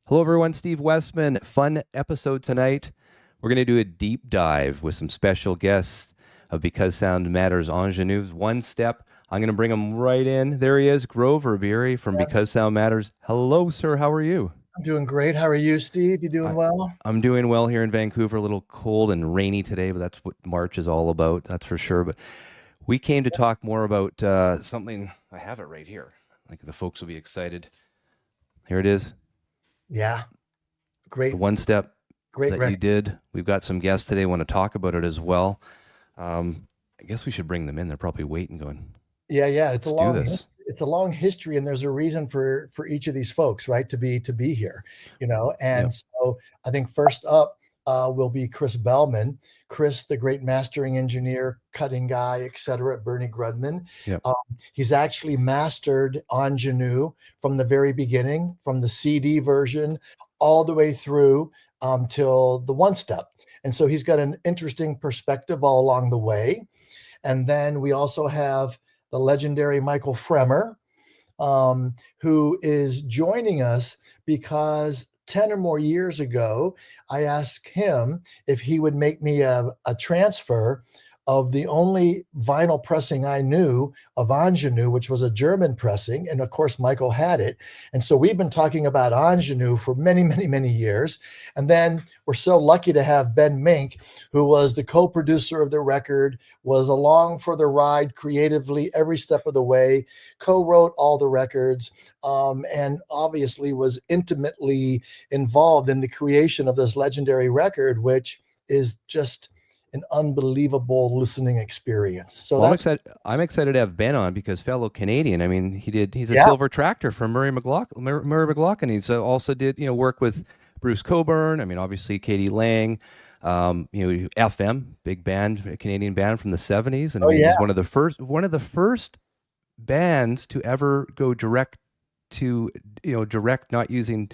Hello, everyone. Steve Westman. Fun episode tonight. We're going to do a deep dive with some special guests of Because Sound Matters Ingénue One Step. I'm going to bring him right in. There he is, Grover Biery from Because Sound Matters. Hello, sir. How are you? I'm doing great. How are you, Steve? You doing well? I'm doing well here in Vancouver. A little cold and rainy today, but that's what March is all about. That's for sure. But we came to talk more about something. I have it right here. I think the folks will be excited. Here it is. Yeah. Great. The One Step Great that record. you did. We've got some guests today want to talk about it as well. I guess we should bring them in. They're probably waiting, going, Yeah. It's let's do this. It's a long history, and there's a reason for each of these folks, right, to be here, And so I think first up will be Chris Bellman. Chris, the great mastering engineer, cutting guy, etc. at Bernie Grudman. Yep. He's actually mastered Ingénue from the very beginning, from the CD version all the way through till the One Step. And so he's got an interesting perspective all along the way. And then we also have the legendary Michael Fremer, who is joining us because 10 or more years ago, I asked him if he would make me a transfer of the only vinyl pressing I knew of Ingénue, which was a German pressing. And of course, Michael had it. And so we've been talking about Ingénue for many, many, many years. And then we're so lucky to have Ben Mink, who was the co-producer of the record, was along for the ride creatively every step of the way, co-wrote all the records, and obviously was intimately involved in the creation of this legendary record, which is just an unbelievable listening experience. So well, I'm excited to have Ben on because fellow Canadian. I mean, he's a silver tractor for Murray McLaughlin. He's also did work with Bruce Cockburn. I mean, obviously K.d. Lang. FM, big band, Canadian band from the 70s, and he's one of the first bands to ever go direct to not using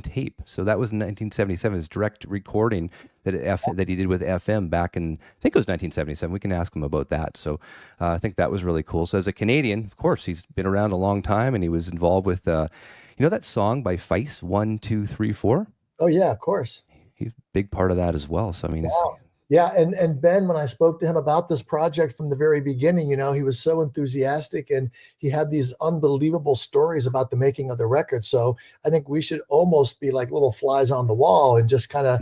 tape. So that was in 1977. His direct recording that he did with FM back in, I think it was 1977. We can ask him about that. So I think that was really cool. So as a Canadian, of course, he's been around a long time, and he was involved with that song by Feist, 1, 2, 3, 4. Oh yeah, of course. He's a big part of that as well. So I mean, and Ben, when I spoke to him about this project from the very beginning, he was so enthusiastic, and he had these unbelievable stories about the making of the record. So I think we should almost be like little flies on the wall and just kind of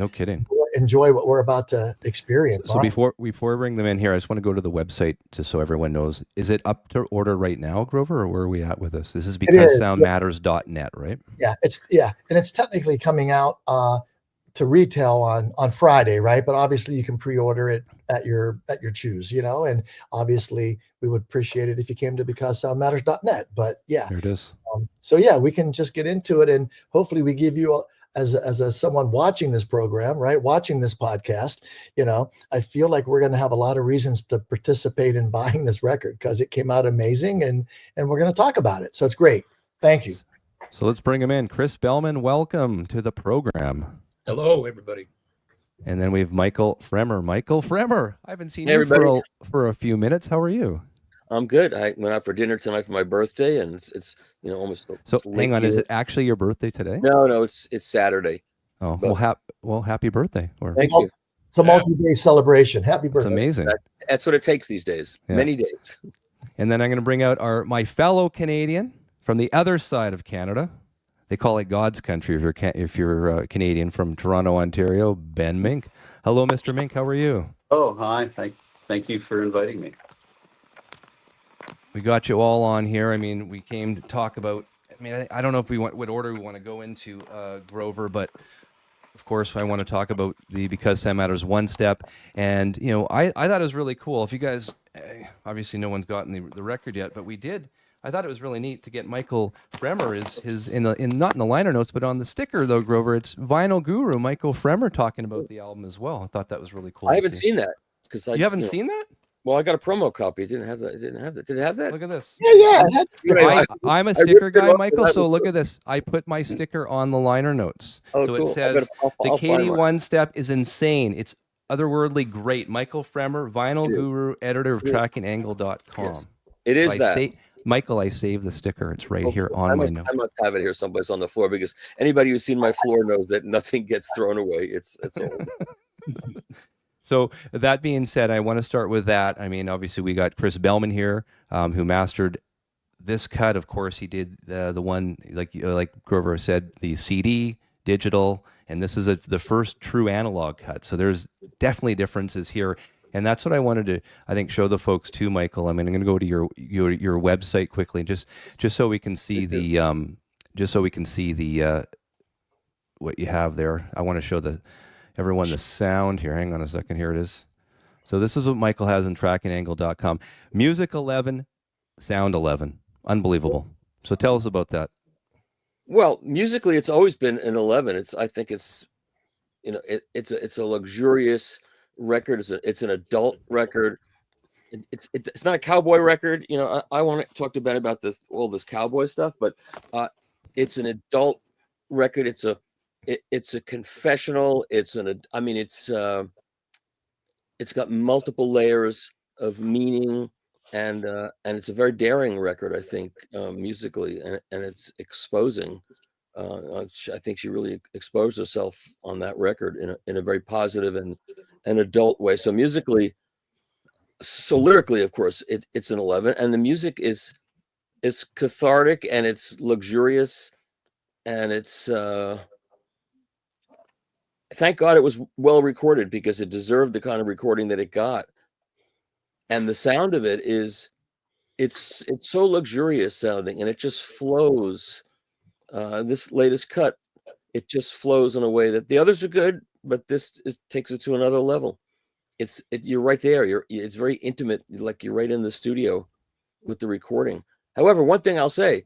enjoy what we're about to experience. So before we bring them in here, I just want to go to the website just so everyone knows. Is it up to order right now, Grover, or where are we at with this? This is BecauseSoundMatters.net, right? Yeah, and it's technically coming out to retail on Friday, right? But obviously you can pre-order it at your choose, and obviously we would appreciate it if you came to BecauseSoundMatters.net. But yeah, there it is. So we can just get into it, and hopefully we give you as someone watching this program, right? Watching this podcast, I feel like we're going to have a lot of reasons to participate in buying this record because it came out amazing, and we're going to talk about it. So it's great. Thank you. So let's bring him in. Chris Bellman, welcome to the program. Hello, everybody. And then we have Michael Fremer. Michael Fremer, I haven't seen you for a few minutes. How are you? I'm good. I went out for dinner tonight for my birthday, and it's almost. So hang on, is it actually your birthday today? No, it's Saturday. Oh, well, happy birthday! Thank you. It's a multi-day celebration. Happy birthday! It's amazing. That's what it takes these days. Yeah. Many days. And then I'm going to bring out my fellow Canadian from the other side of Canada. They call it God's country if you're Canadian, from Toronto, Ontario. Ben Mink. Hello, Mr. Mink. How are you? Oh, hi. Thank you for inviting me. We got you all on here. I mean, we came to talk about. I mean, I don't know if what order we want to go into, Grover, but of course, I want to talk about the Because Sound Matters One Step. And I thought it was really cool. If you guys, obviously, no one's gotten the record yet, but we did. I thought it was really neat to get Michael Fremer not in the liner notes, but on the sticker though, Grover. It's Vinyl Guru Michael Fremer talking about the album as well. I thought that was really cool. I haven't seen that because you haven't seen that. Well, I got a promo copy. It didn't have that. Did it have that? Look at this. Yeah. I'm a sticker guy, Michael. So look at this. I put my sticker on the liner notes. Oh, so cool. It says the K.d. One Step is insane. It's otherworldly great. Michael Fremer, Vinyl Guru, editor of TrackingAngle.com. Yes. It is that. Michael, I saved the sticker. It's right here on my notes. I must have it here someplace on the floor, because anybody who's seen my floor knows that nothing gets thrown away. It's old. So that being said, I want to start with that. I mean, obviously we got Chris Bellman here, who mastered this cut. Of course, he did the one, like Grover said, the CD, digital, and this is the first true analog cut. So there's definitely differences here. And that's what I wanted to, I think, show the folks too, Michael. I mean, I'm going to go to your website quickly, just so we can see the what you have there. I want to show everyone the sound here. Hang on a second. Here it is. So this is what Michael has in trackingangle.com. Music 11, sound 11. Unbelievable. So tell us about that. Well, musically, it's always been an 11. I think it's a luxurious record. It's an adult record. It's not a cowboy record. I want to talk to Ben about all this cowboy stuff, but it's an adult record. It's a confessional. It's got multiple layers of meaning, and it's a very daring record, I think, musically, and it's exposing. I think she really exposed herself on that record in a very positive and adult way. So musically, lyrically, of course, it's an 11, and the music is cathartic, and it's luxurious, and it's thank God it was well recorded, because it deserved the kind of recording that it got. And the sound of it it's so luxurious sounding, and it just flows. This latest cut, it just flows in a way that the others are good, but this takes it to another level. You're right there. It's very intimate, like you're right in the studio with the recording. However, one thing I'll say,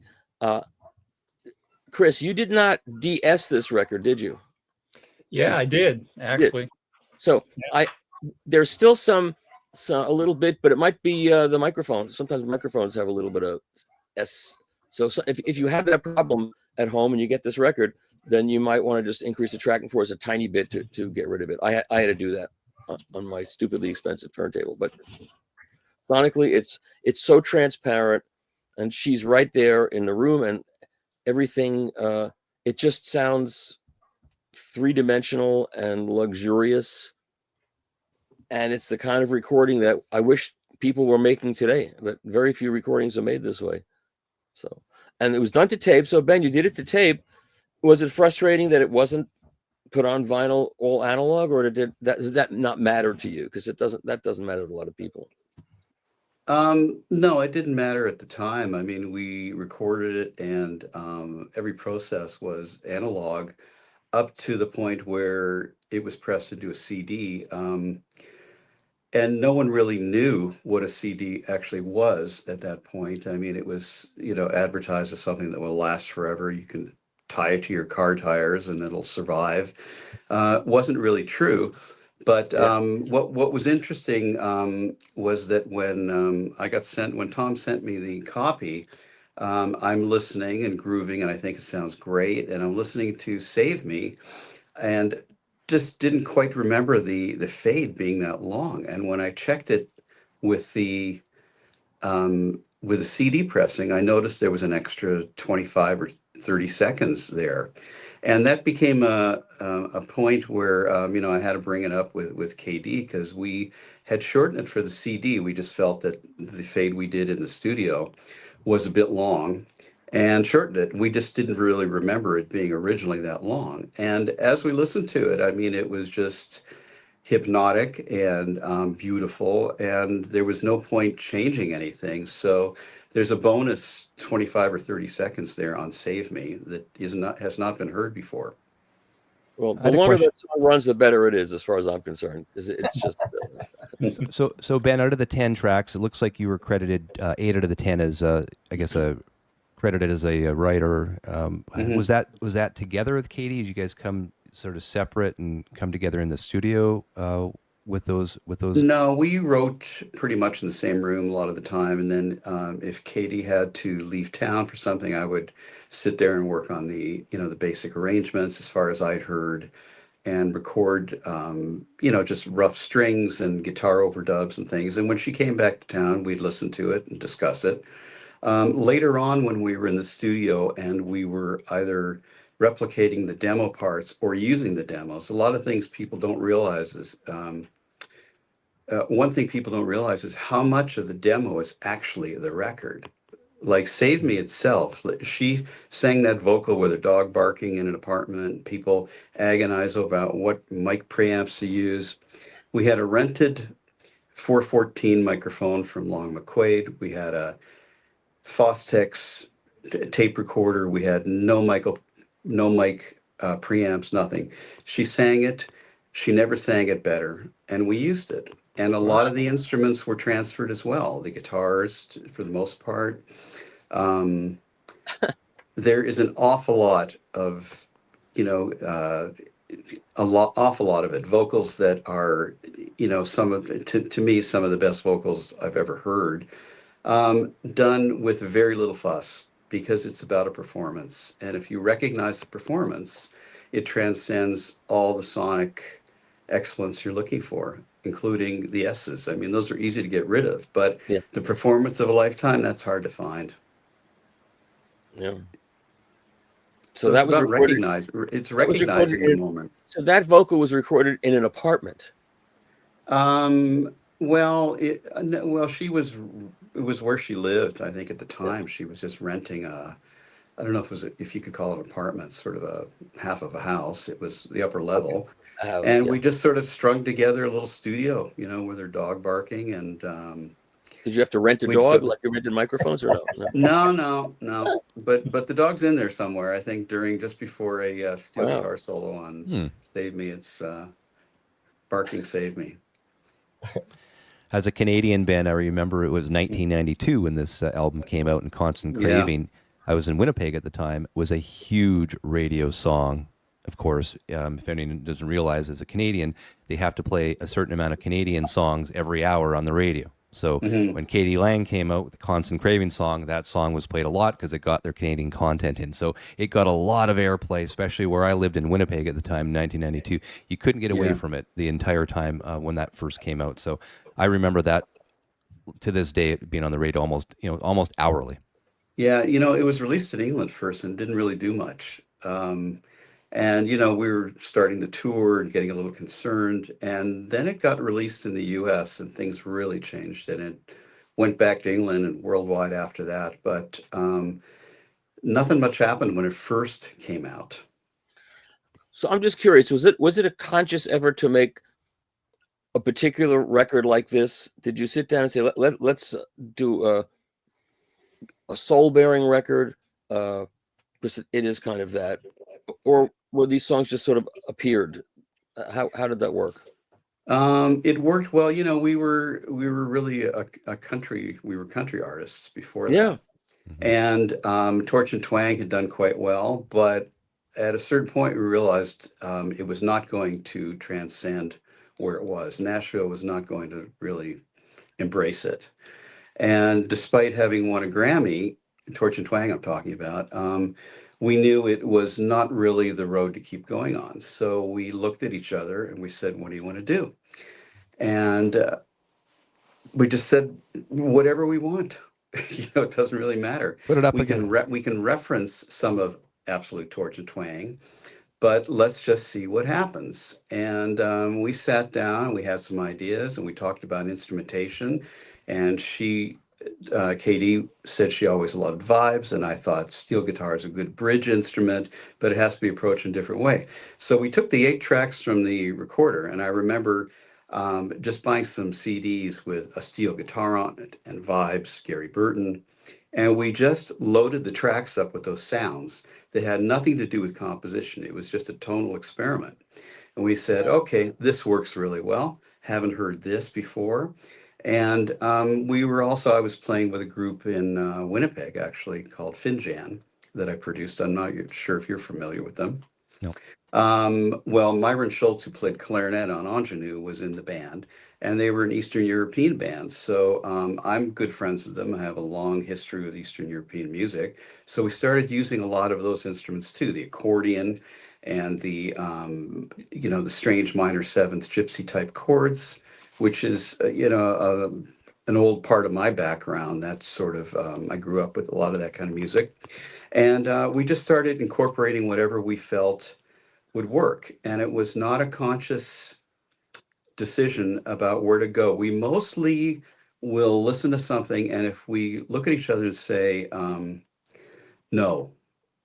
Chris, you did not DS this record, did you? Yeah, I did, actually. So yeah. There's still a little bit, but it might be the microphone. Sometimes microphones have a little bit of S. So if you have that problem at home and you get this record, then you might want to just increase the tracking force a tiny bit to get rid of it. I had to do that on my stupidly expensive turntable, but sonically it's so transparent, and she's right there in the room, and everything, it just sounds three-dimensional and luxurious, and it's the kind of recording that I wish people were making today, but very few recordings are made this way. So, and it was done to tape. So Ben, you did it to tape. Was it frustrating that it wasn't put on vinyl, all analog, or does that not matter to you? Because that doesn't matter to a lot of people. No, it didn't matter at the time. I mean, we recorded it, and every process was analog up to the point where it was pressed into a CD. And no one really knew what a CD actually was at that point. I mean, it was, advertised as something that will last forever. You can tie it to your car tires and it'll survive. Wasn't really true. But what was interesting was that when Tom sent me the copy, I'm listening and grooving, and I think it sounds great. And I'm listening to Save Me, and just didn't quite remember the fade being that long. And when I checked it with the CD pressing, I noticed there was an extra 25 or 30 seconds there. And that became a point where, I had to bring it up with K.d. because we had shortened it for the CD. We just felt that the fade we did in the studio was a bit long, and shortened it. We just didn't really remember it being originally that long. And as we listened to it, I mean, it was just hypnotic and beautiful, and there was no point changing anything. So there's a bonus 25 or 30 seconds there on Save Me that has not been heard before. Well, the longer that song runs, the better it is, as far as I'm concerned. It's just so Ben, out of the 10 tracks, it looks like you were credited 8 out of the 10 as credited as a writer. Was that together with K.d.? Did you guys come sort of separate and come together in the studio with those? No, we wrote pretty much in the same room a lot of the time, and then if K.d. had to leave town for something, I would sit there and work on the basic arrangements as far as I'd heard, and record just rough strings and guitar overdubs and things. And when she came back to town, we'd listen to it and discuss it. Later on, when we were in the studio and we were either replicating the demo parts or using the demos, a lot of things people don't realize is one thing people don't realize is how much of the demo is actually the record. Like Save Me itself, she sang that vocal with her dog barking in an apartment. People agonize about what mic preamps to use. We had a rented 414 microphone from Long McQuaid. We had a Fostex tape recorder. We had no mic preamps, nothing. She sang it. She never sang it better, and we used it. And a lot of the instruments were transferred as well. The guitars, for the most part. There is an awful lot of, awful lot of it. Vocals that are, to me, some of the best vocals I've ever heard. Done with very little fuss because it's about a performance. And if you recognize the performance, it transcends all the sonic excellence you're looking for, including the S's. I mean, those are easy to get rid of, but Yeah. the performance of a lifetime, that's hard to find. Yeah. So that it's was about recorded. It's That was recognizing recorded the moment. So that vocal was recorded in an apartment. Well, she was, it was where she lived. I think at the time she was just renting I don't know if you could call it an apartment, sort of a half of a house. It was the upper level. A house, And yeah. we just sort of strung together a little studio, with her dog barking. And Did you have to rent a dog like you rented microphones or no? No. But the dog's in there somewhere. I think just before a steel guitar solo on Save Me, it's barking Save Me. As a Canadian band, I remember it was 1992 when this album came out, and Constant Craving. I was in Winnipeg at the time. It was a huge radio song. Of course, if anyone doesn't realize, as a Canadian, they have to play a certain amount of Canadian songs every hour on the radio. So when K.d. lang came out with the Constant Craving song, that song was played a lot because it got their Canadian content in. So it got a lot of airplay, especially where I lived in Winnipeg at the time, 1992. You couldn't get away from it the entire time when that first came out. So I remember that to this day, it being on the radio almost hourly. Yeah, it was released in England first and didn't really do much. And, we were starting the tour and getting a little concerned. And then it got released in the US and things really changed. And it went back to England and worldwide after that. But nothing much happened when it first came out. So I'm just curious, was it a conscious effort to make a particular record like this? Did you sit down and say, let's do a soul-bearing record? Because it is kind of that. Or were these songs just sort of appeared? How did that work? It worked well. We were really a country. We were country artists before that. And Torch and Twang had done quite well, but at a certain point we realized it was not going to transcend where it was. Nashville was not going to really embrace it. And despite having won a Grammy, Torch and Twang I'm talking about, we knew it was not really the road to keep going on. So we looked at each other and we said, what do you want to do? And we just said, whatever we want. It doesn't really matter. Put it up we again. We can reference some of Absolute Torch and Twang, but let's just see what happens. And we sat down, we had some ideas, and we talked about instrumentation. And K.d. said she always loved vibes, and I thought steel guitar is a good bridge instrument, but it has to be approached in a different way. So we took the 8 tracks from the recorder, and I remember just buying some CDs with a steel guitar on it and vibes, Gary Burton, and we just loaded the tracks up with those sounds that had nothing to do with composition. It was just a tonal experiment. And we said, okay, this works really well. Haven't heard this before. And I was playing with a group in Winnipeg, actually, called Finjan, that I produced. I'm not sure if you're familiar with them. No. Well, Myron Schultz, who played clarinet on Ingénue, was in the band, and they were an Eastern European band. So I'm good friends with them. I have a long history with Eastern European music. So we started using a lot of those instruments too, the accordion and the strange minor seventh gypsy type chords, which is, an old part of my background. That's sort of, I grew up with a lot of that kind of music. And we just started incorporating whatever we felt would work. And it was not a conscious decision about where to go. We mostly will listen to something, and if we look at each other and say, no,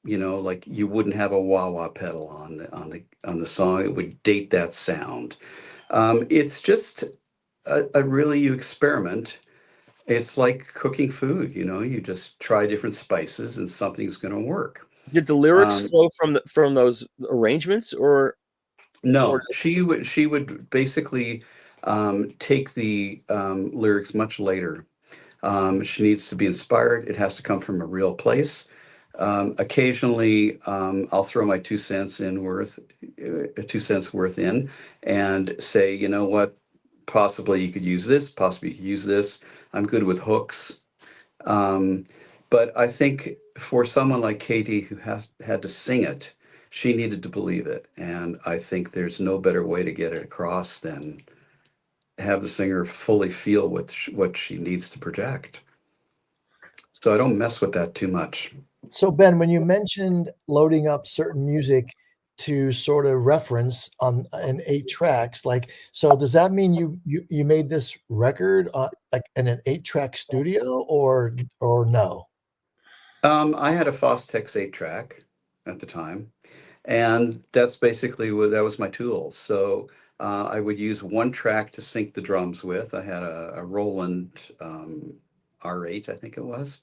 like you wouldn't have a wah-wah pedal on the song, it would date that sound. It's just you experiment. It's like cooking food, you just try different spices and something's going to work. Did the lyrics flow from those arrangements, or no? She would basically take the lyrics much later. She needs to be inspired. It has to come from a real place. Occasionally, I'll throw my 2 cents worth in, and say, you know what? Possibly you could use this. Possibly you could use this. I'm good with hooks. But I think for someone like K.d. who had to sing it, she needed to believe it. And I think there's no better way to get it across than have the singer fully feel what she needs to project. So I don't mess with that too much. So Ben, when you mentioned loading up certain music to sort of reference in 8 tracks, so does that mean you made this record like in an 8-track studio or no? I had a Fostex 8-track at the time, and that's basically that was my tool. So I would use 1 track to sync the drums with. I had a Roland R8, I think it was.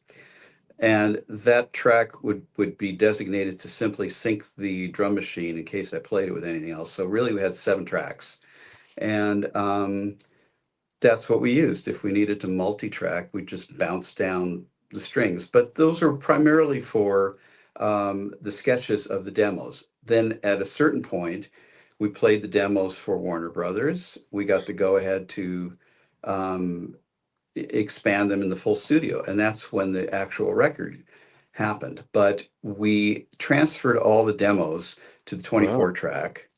And that track would be designated to simply sync the drum machine in case I played it with anything else. So really we had 7 tracks. And that's what we used. If we needed to multi-track, we just bounce down the strings. But those are primarily for the sketches of the demos. Then at a certain point, we played the demos for Warner Brothers. We got the go-ahead to expand them in the full studio, and that's when the actual record happened. But we transferred all the demos to the 24 track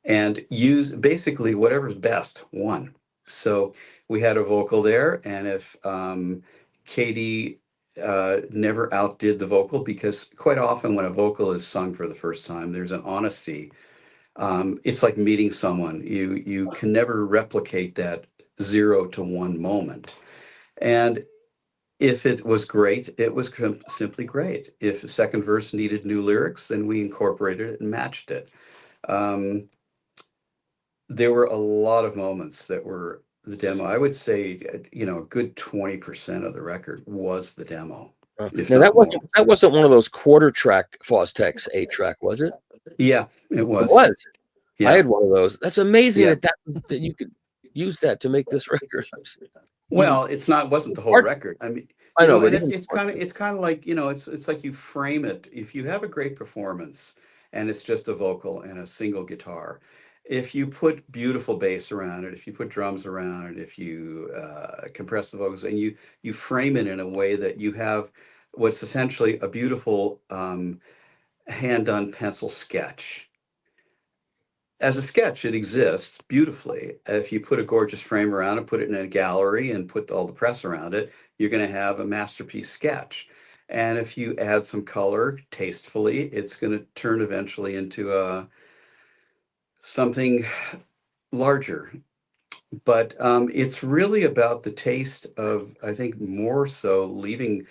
and used basically whatever's best won. So we had a vocal there, and if K.d. never outdid the vocal, because quite often when a vocal is sung for the first time, there's an honesty. It's like meeting someone. You can never replicate that 0 to 1 moment. And if it was great, it was simply great. If the second verse needed new lyrics, then we incorporated it and matched it. There were a lot of moments that were the demo. I would say, a good 20% of the record was the demo. Now that wasn't one of those quarter-track Fostex 8-track, was it? Yeah, it was. It was. Yeah. I had one of those. That's amazing that you could use that to make this record. Well, it wasn't the whole record. I mean, I know, but but it's kind of like, it's like you frame it. If you have a great performance and it's just a vocal and a single guitar, if you put beautiful bass around it, if you put drums around it, if you compress the vocals, and you frame it in a way that you have what's essentially a beautiful hand-done pencil sketch. As a sketch, it exists beautifully. If you put a gorgeous frame around it, put it in a gallery, and put all the press around it, you're going to have a masterpiece sketch. And if you add some color tastefully, it's going to turn eventually into something larger. But it's really about the taste of, I think, more so leaving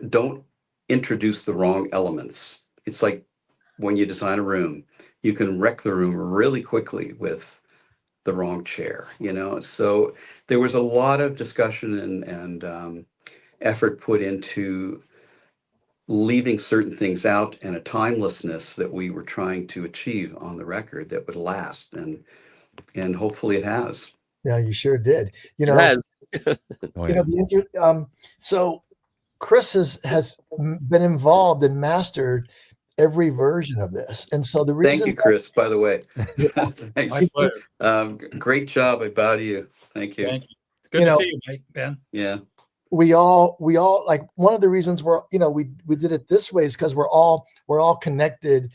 don't introduce the wrong elements. It's like when you design a room, you can wreck the room really quickly with the wrong chair, So there was a lot of discussion and effort put into leaving certain things out, and a timelessness that we were trying to achieve on the record that would last, and hopefully it has. Yeah, you sure did. So Chris has been involved and mastered every version of this, and so the reason. Thank you, Chris. By the way, thanks. My pleasure. Great job. I bow to you. Thank you. Thank you. It's good to see you, Mike, Ben. Yeah. We all like, one of the reasons we did it this way is because we're all connected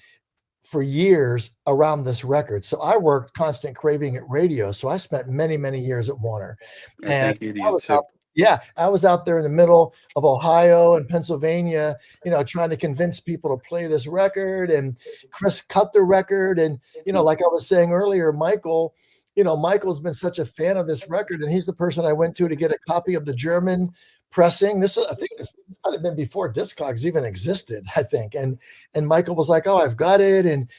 for years around this record. So I worked Constant Craving at radio. So I spent many, many years at Warner. And thank you to I you was too. I was out there in the middle of Ohio and Pennsylvania, trying to convince people to play this record. And Chris cut the record. And, like I was saying earlier, Michael's been such a fan of this record, and he's the person I went to get a copy of the German pressing. I think this might have been before Discogs even existed, I think. And Michael was like, "Oh, I've got it." And,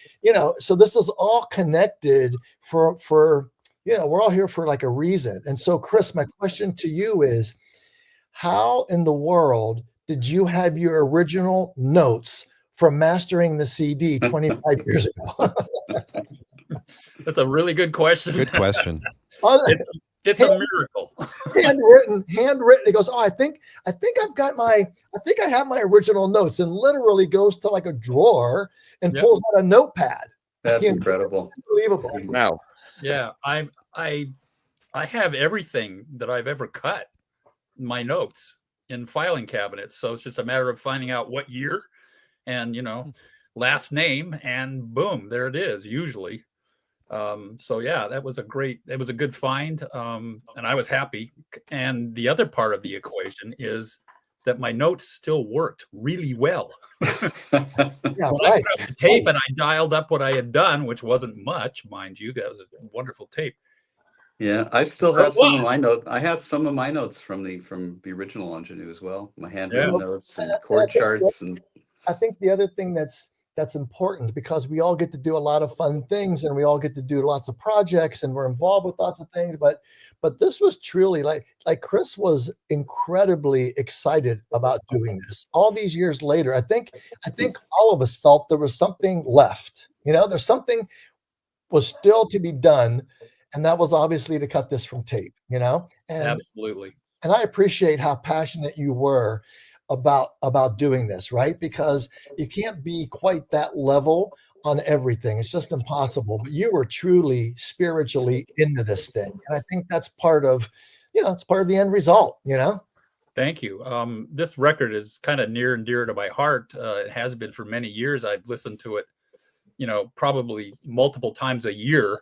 so this is all connected for we're all here for like a reason. And so, Chris, my question to you is, how in the world did you have your original notes from mastering the CD 25 years ago? That's a really good question. Good question. It's a miracle. handwritten. He goes, "Oh, I think I have my original notes," and literally goes to like a drawer and pulls out a notepad. That's incredible. Unbelievable. Wow. Yeah, I have everything that I've ever cut, my notes in filing cabinets. So it's just a matter of finding out what year and, last name, and boom, there it is, usually. So yeah, it was a good find. And I was happy. And the other part of the equation is that my notes still worked really well. Yeah, when I put up the tape and I dialed up what I had done, which wasn't much, mind you, that was a wonderful tape. Yeah, I still have some of my notes. I have some of my notes from the original Ingénue as well. My handwritten notes and chord charts. And I think the other thing that's important, because we all get to do a lot of fun things and we all get to do lots of projects and we're involved with lots of things, but this was truly like Chris was incredibly excited about doing this. All these years later, I think all of us felt there was something left. There's something was still to be done, and that was obviously to cut this from tape. And absolutely. And I appreciate how passionate you were about doing this, right? Because you can't be quite that level on everything. It's just impossible. But you were truly spiritually into this thing. And I think that's part of, it's part of the end result, Thank you. This record is kind of near and dear to my heart. It has been for many years. I've listened to it, probably multiple times a year,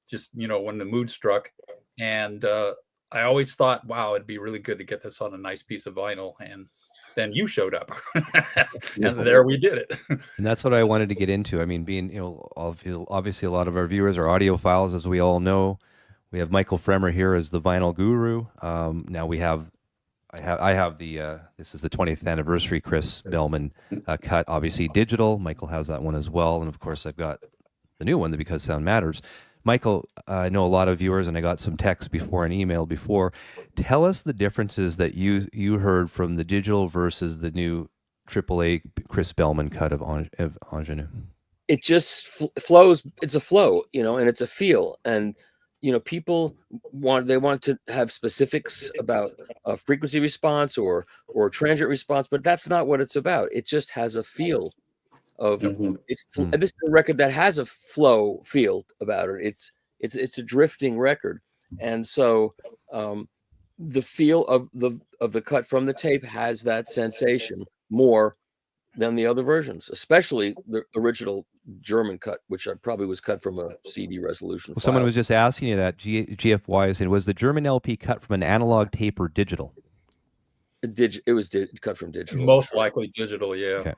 just, when the mood struck. And I always thought, wow, it'd be really good to get this on a nice piece of vinyl. And then you showed up and there we did it. And that's what I wanted to get into. I mean, being, obviously a lot of our viewers are audiophiles, as we all know. We have Michael Fremer here as the vinyl guru. Now I have this is the 20th anniversary Chris Bellman cut, obviously digital. Michael has that one as well. And of course I've got the new one, the Because Sound Matters. Michael, I know a lot of viewers, and I got some texts before and email before. Tell us the differences that you heard from the digital versus the new AAA Chris Bellman cut of Ingénue. It just flows. It's a flow, and it's a feel. And, people want to have specifics about a frequency response or transient response, but that's not what it's about. It just has a feel. And this is a record that has a flow feel about it. It's a drifting record, and so the feel of the cut from the tape has that sensation more than the other versions, especially the original German cut, which probably was cut from a CD resolution. Well, someone was just asking you that GFY, saying, was the German LP cut from an analog tape or digital? It was cut from digital. Most likely digital, yeah. Okay.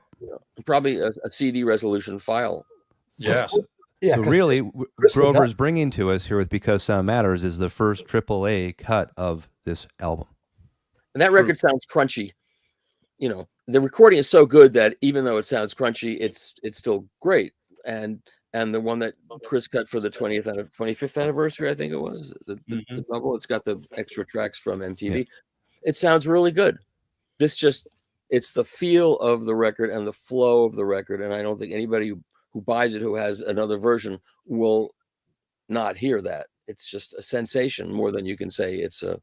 Probably a CD resolution file. Yeah. So really, Grover's bringing to us here with Because Sound Matters is the first AAA cut of this album. And that record sounds crunchy. The recording is so good that even though it sounds crunchy, it's still great. And the one that Chris cut for the 25th anniversary, I think it was, the double, it's got the extra tracks from MTV. Yeah. It sounds really good. It's the feel of the record and the flow of the record. And I don't think anybody who buys it, who has another version, will not hear that. It's just a sensation more than you can say it's a.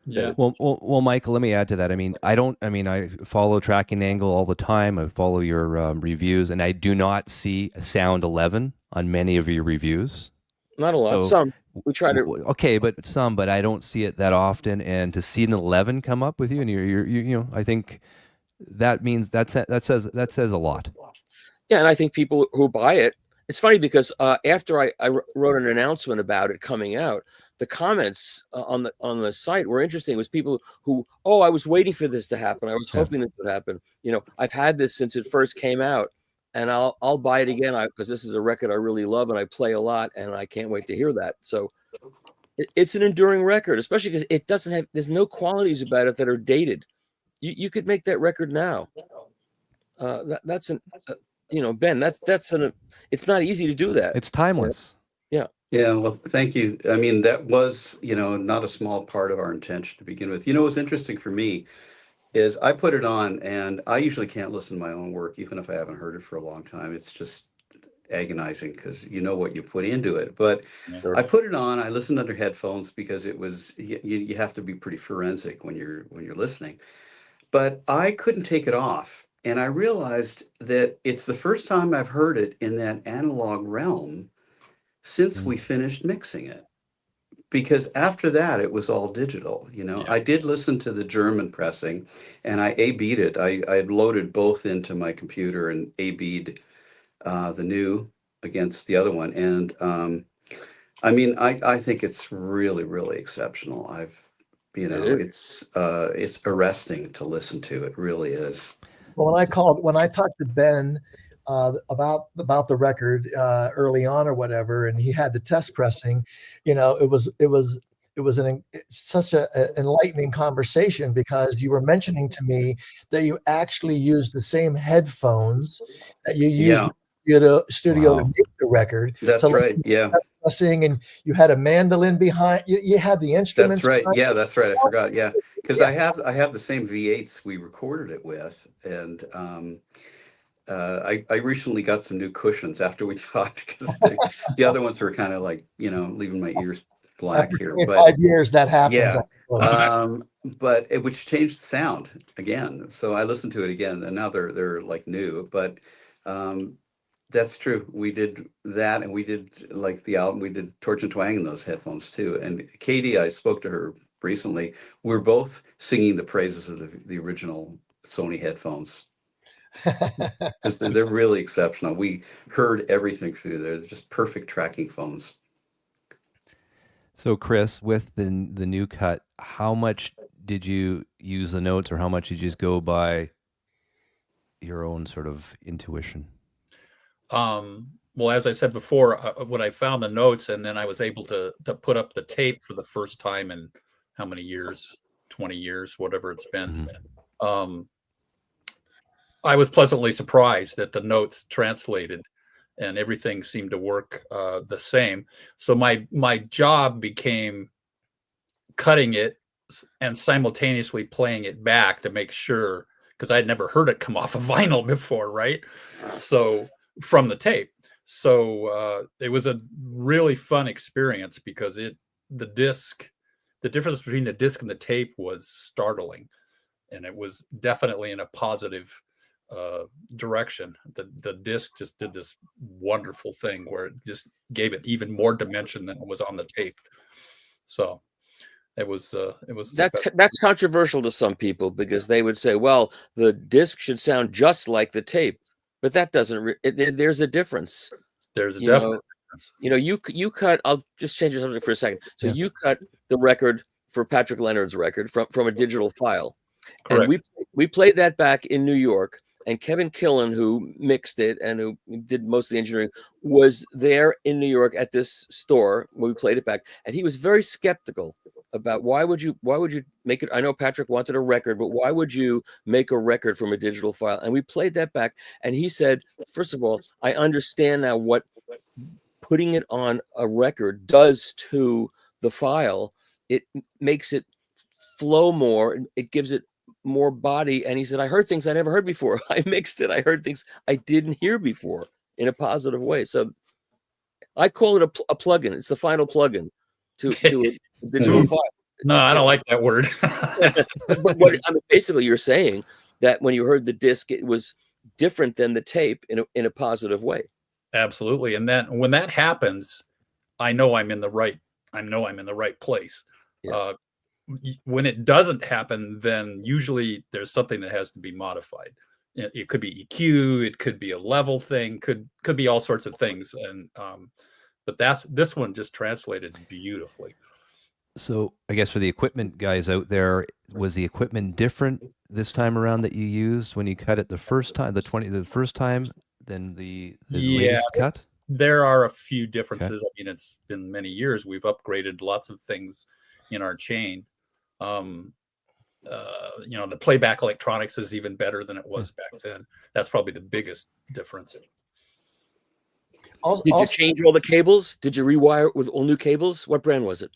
Yeah. Well, Michael, let me add to that. I follow Tracking Angle all the time. I follow your reviews, and I do not see a Sound 11 on many of your reviews. Not a lot. Some. We try to. Okay, but I don't see it that often. And to see an 11 come up with you, and I think that means that says a lot. Yeah, and I think people who buy it, it's funny because after I wrote an announcement about it coming out, the comments on the site were interesting. It was people who, oh, I was waiting for this to happen. I was hoping this would happen. You know, I've had this since it first came out, and I'll buy it again because this is a record I really love and I play a lot, and I can't wait to hear that. So it's an enduring record, especially because it doesn't have, there's no qualities about it that are dated. You could make that record now. That's an you know, Ben, it's not easy to do that. It's timeless. Yeah. Yeah, well, thank you. I mean, that was, not a small part of our intention to begin with. What's interesting for me is I put it on, and I usually can't listen to my own work, even if I haven't heard it for a long time. It's just agonizing because you know what you put into it. But Sure. I put it on, I listened under headphones because it was, you have to be pretty forensic when you're listening. But I couldn't take it off. And I realized that it's the first time I've heard it in that analog realm since we finished mixing it. Because after that, it was all digital. I did listen to the German pressing, and I A-B'd it. I loaded both into my computer and A-B'd the new against the other one. And I mean, I think it's really, really exceptional. It's arresting to listen to. It really is. Well, when I talked to Ben about the record early on or whatever, and he had the test pressing, it was such an enlightening conversation because you were mentioning to me that you actually used the same headphones that you used in the studio to make the record. That's right. Yeah. Test pressing, and you had a mandolin behind. You had the instruments. That's right. Yeah, that's right. I forgot. Yeah, because I have the same V8s we recorded it with, and I recently got some new cushions after we talked because the other ones were kind of like leaving my ears black here. But 5 years that happens. Yeah, but which changed the sound again. So I listened to it again, and now they're like new. But that's true. We did that, and we did like the album. We did Torch and Twang in those headphones too. And K.d, I spoke to her recently. We're both singing the praises of the original Sony headphones. Because they're really exceptional. We heard everything through there. They're just perfect tracking phones. So Chris, with the new cut, how much did you use the notes, or how much did you just go by your own sort of intuition? Well, as I said before, when I found the notes, and then I was able to put up the tape for the first time in how many years? 20 years, whatever it's been. Mm-hmm. I was pleasantly surprised that the notes translated and everything seemed to work the same. So my job became cutting it and simultaneously playing it back to make sure, because I had never heard it come off of vinyl before, right? So from the tape. So it was a really fun experience because the difference between the disc and the tape was startling. And it was definitely in a positive direction. The disc just did this wonderful thing where it just gave it even more dimension than it was on the tape. So it was that's controversial to some people because they would say, well, the disc should sound just like the tape, but that doesn't. There's a difference. There's a definite difference. You cut. I'll just change the subject for a second. So you cut the record for Patrick Leonard's record from a digital file. Correct. And we played that back in New York, and Kevin Killen, who mixed it and who did most of the engineering, was there in New York at this store when we played it back, and he was very skeptical about why would you make it. I know Patrick wanted a record, but why would you make a record from a digital file? And we played that back, and he said, first of all, I understand now what putting it on a record does to the file. It makes it flow more, it gives it more body. And he said, I heard things I never heard before. I mixed it. I heard things I didn't hear before in a positive way. So I call it a plugin. It's the final plugin to a digital file. No, I don't like that word. But basically you're saying that when you heard the disc, it was different than the tape in a positive way. Absolutely. And then when that happens, I know I'm in the right place. Yeah. When it doesn't happen, then usually there's something that has to be modified. it could be EQ, it could be a level thing, could be all sorts of things. And but this one just translated beautifully. So I guess for the equipment guys out there, was the equipment different this time around that you used when you cut it the first time, the first time, than the latest cut? There are a few differences. I mean, it's been many years. We've upgraded lots of things in our chain. You know, the playback electronics is even better than it was back then. That's probably the biggest difference. Did you change all the cables? Did you rewire it with all new cables? What brand was it?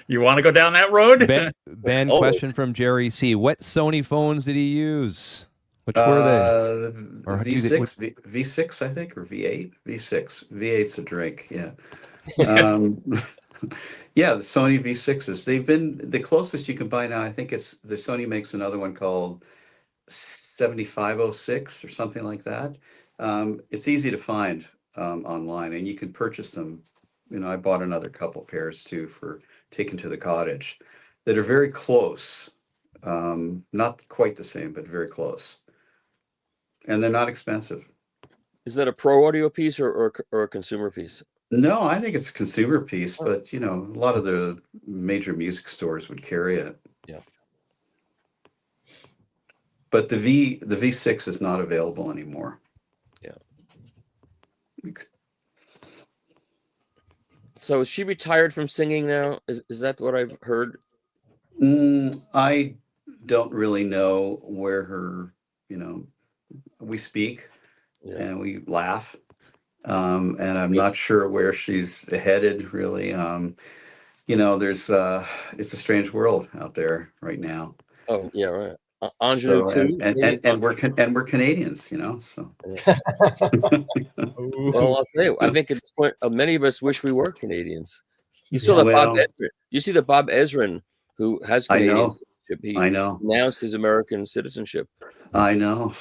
You want to go down that road? Ben, question from Jerry C. What Sony phones did he use? Which were they? Or V6, V6, I think, or V8? V6. V8's a drink, yeah. Yeah, the Sony V6s. They've been the closest you can buy now. I think it's the Sony makes another one called 7506 or something like that. It's easy to find online, and you can purchase them. You know, I bought another couple pairs too for taking to the cottage that are very close. Not quite the same, but very close. And they're not expensive. Is that a pro audio piece or a consumer piece? No, I think it's a consumer piece, but you know, a lot of the major music stores would carry it. Yeah. But the V6 is not available anymore. Yeah. So is she retired from singing now? Is that what I've heard? I don't really know where her, you know, we speak and we laugh. And I'm not sure where she's headed really. You know, there's it's a strange world out there right now. Oh yeah, right. Ingénue and we're Canadians, you know. So well, I'll tell you, I think at this point, many of us wish we were Canadians. You saw that Bob Ezrin. You see that Bob Ezrin, who has Canadian citizenship, he announced his American citizenship. I know.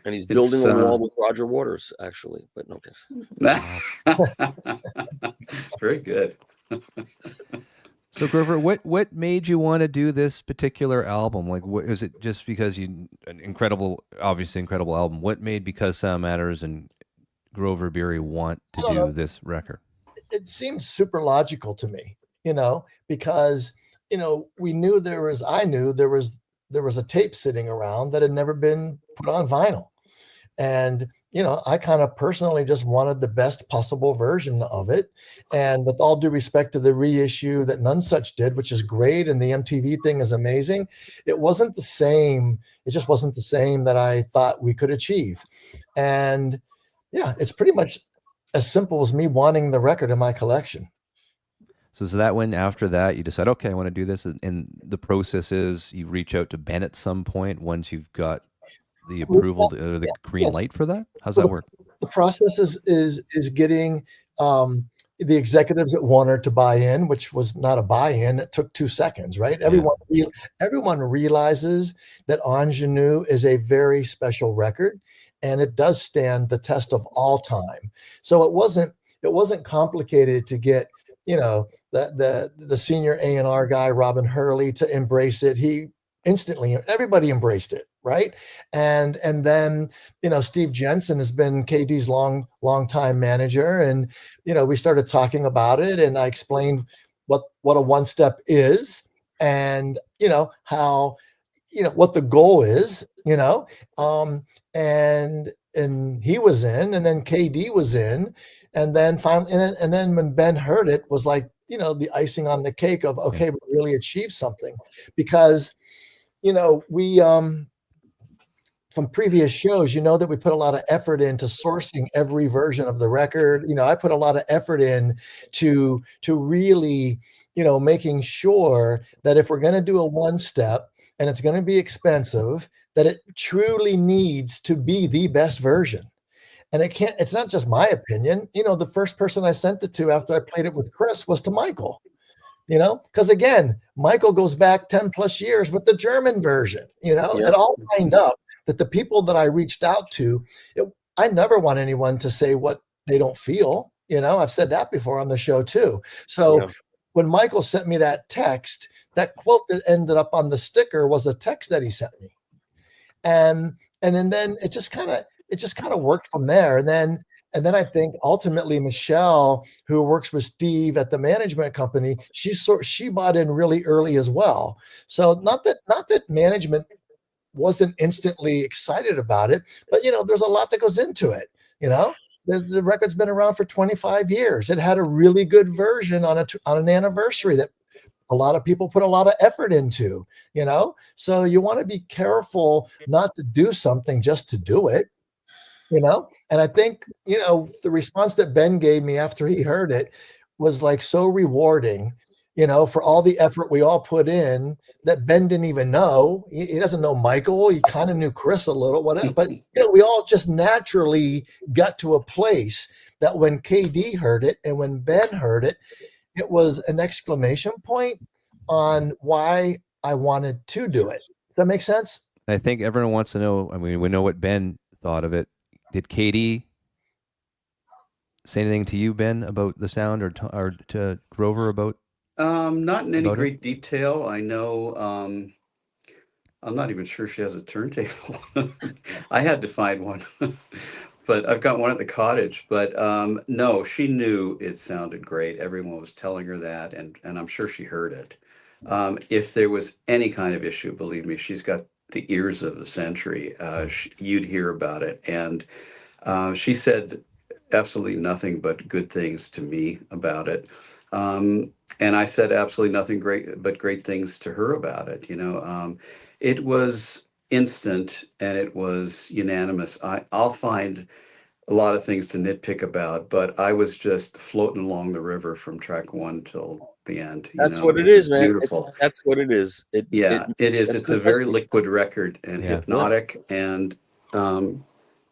And he's building a wall with Roger Waters, actually, but no guess. Very good. So Grover, what made you want to do this particular album? Like, is it just because obviously incredible album? What made Because Sound Matters and Grover Biery want to do this record? It seems super logical to me, you know, because, you know, I knew there was a tape sitting around that had never been put on vinyl. And, you know, I kind of personally just wanted the best possible version of it. And with all due respect to the reissue that None Such did, which is great, and the MTV thing is amazing, it wasn't the same. It just wasn't the same that I thought we could achieve. And yeah, it's pretty much as simple as me wanting the record in my collection. So is that when after that you decide, okay, I want to do this, and the process is you reach out to Ben at some point once you've got the approval or the green light for that? How's that work? The process is getting the executives at Warner to buy in, which was not a buy-in. It took 2 seconds, right? Everyone realizes that Ingénue is a very special record, and it does stand the test of all time. So it wasn't complicated to get, you know, the senior A&R guy, Robin Hurley, to embrace it. Everybody embraced it, right? And then, you know, Steve Jensen has been K.d.'s long time manager, and, you know, we started talking about it, and I explained what a one step is, and, you know, how, you know, what the goal is, you know, and he was in, and then K.d. was in, and then finally, and then when Ben heard it, was like, you know, the icing on the cake of, okay, we really achieved something. Because, you know, we from previous shows, you know, that we put a lot of effort into sourcing every version of the record. You know, I put a lot of effort in to really, you know, making sure that if we're going to do a one step and it's going to be expensive, that it truly needs to be the best version. And it's not just my opinion. You know, the first person I sent it to after I played it with Chris was to Michael, you know, because again, Michael goes back 10 plus years with the German version, you know, It all lined up that the people that I reached out to, I never want anyone to say what they don't feel. You know, I've said that before on the show too. So when Michael sent me that text, that quote that ended up on the sticker was a text that he sent me. And then it just kind of worked from there. And then I think ultimately Michelle, who works with Steve at the management company, she bought in really early as well. So not that management wasn't instantly excited about it, but there's a lot that goes into it. The record's been around for 25 years. It had a really good version on an anniversary that a lot of people put a lot of effort into, so you want to be careful not to do something just to do it, and I think, the response that Ben gave me after he heard it was like so rewarding, for all the effort we all put in that Ben didn't even know. He doesn't know Michael. He kind of knew Chris a little, whatever, but we all just naturally got to a place that when KD heard it and when Ben heard it, it was an exclamation point on why I wanted to do it. Does that make sense? I think everyone wants to know. I mean, we know what Ben thought of it. Did KD say anything to you, Ben, about the sound, or to Grover about? Not in any about great detail. I know. I'm not even sure she has a turntable. I had to find one, but I've got one at the cottage. But no, she knew it sounded great. Everyone was telling her that, and I'm sure she heard it. If there was any kind of issue, believe me, she's got the ears of the century. You'd hear about it. And she said absolutely nothing but good things to me about it. And I said absolutely nothing great things to her about it. It was instant and it was unanimous. I'll find a lot of things to nitpick about, but I was just floating along the river from track 1 till the end. That's what it is, man. Beautiful. That's what it is. It is. It's a very liquid record and hypnotic, and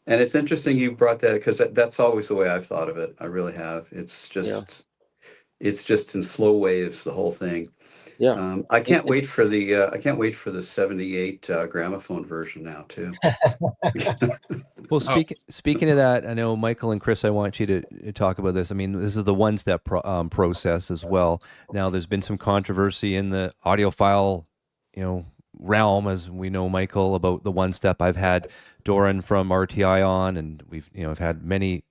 it's interesting you brought that, because that's always the way I've thought of it. I really have. It's just in slow waves, the whole thing. Yeah. I can't wait for the 78 gramophone version now too. Well, speaking of that, I know Michael and Chris, I want you to talk about this. I mean, this is the one-step process as well. Now, there's been some controversy in the audiophile, realm, as we know, Michael, about the one-step. I've had Doran from RTI on, and I've had many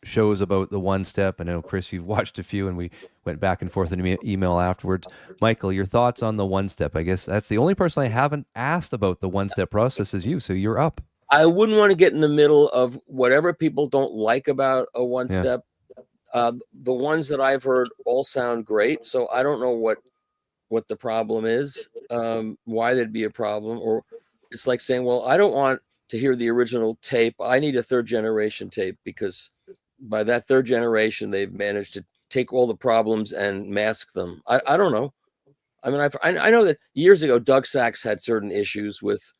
shows about the one step. I know, Chris, you've watched a few, and we went back and forth in email afterwards. Michael, your thoughts on the one step? I guess that's the only person I haven't asked about the one step process is you, so you're up. I wouldn't want to get in the middle of whatever people don't like about a one step. The ones that I've heard all sound great, so I don't know what the problem is, why there'd be a problem. Or it's like saying, well, I don't want to hear the original tape. I need a third generation tape, because by that third generation, they've managed to take all the problems and mask them. I don't know. I mean, I know that years ago, Doug Sachs had certain issues with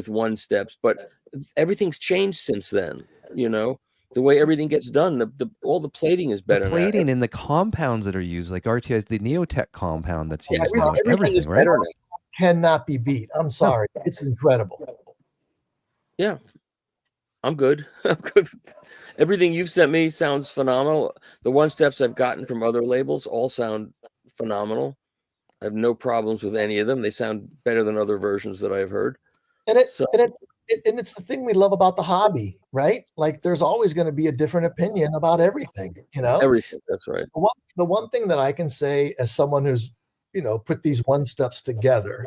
one steps, but everything's changed since then. The way everything gets done, all the plating is better. The plating now. And the compounds that are used, like RTI's, the Neotech compound that's used. Everything is better now. Cannot be beat. I'm sorry. It's incredible. Yeah. I'm good. Everything you've sent me sounds phenomenal. The one steps I've gotten from other labels all sound phenomenal. I have no problems with any of them. They sound better than other versions that I've heard. And it's the thing we love about the hobby, right? Like, there's always going to be a different opinion about everything, Everything, that's right. The one thing that I can say as someone who's, put these one steps together,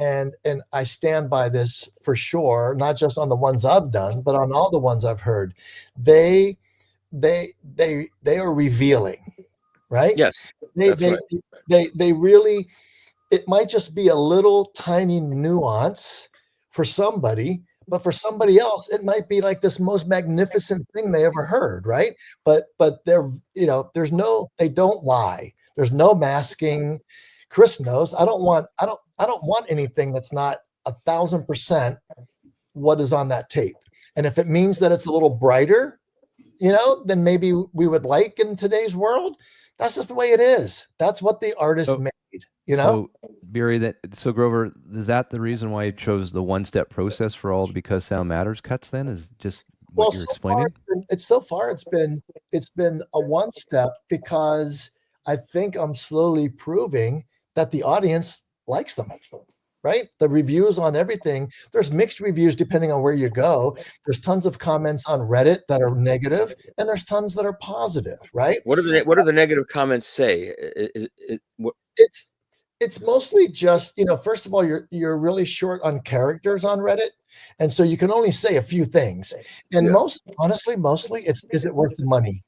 and I stand by this for sure, not just on the ones I've done, but on all the ones I've heard. They are revealing, right? Yes. They really, it might just be a little tiny nuance for somebody, but for somebody else, it might be like this most magnificent thing they ever heard, right? But they're, they don't lie. There's no masking. Chris knows I don't want anything that's not 1,000% what is on that tape. And if it means that it's a little brighter, then maybe we would like in today's world. That's just the way it is. That's what the artist made. So, Biery, so Grover, is that the reason why you chose the one-step process for all Because Sound Matters cuts? Then is just what you're explaining. It's been a one-step, because I think I'm slowly proving that the audience likes them. Right? The reviews on everything, there's mixed reviews depending on where you go. There's tons of comments on Reddit that are negative, and there's tons that are positive, right? What do the negative comments say? It's mostly just, first of all, you're really short on characters on Reddit, and so you can only say a few things. And mostly, is it worth the money?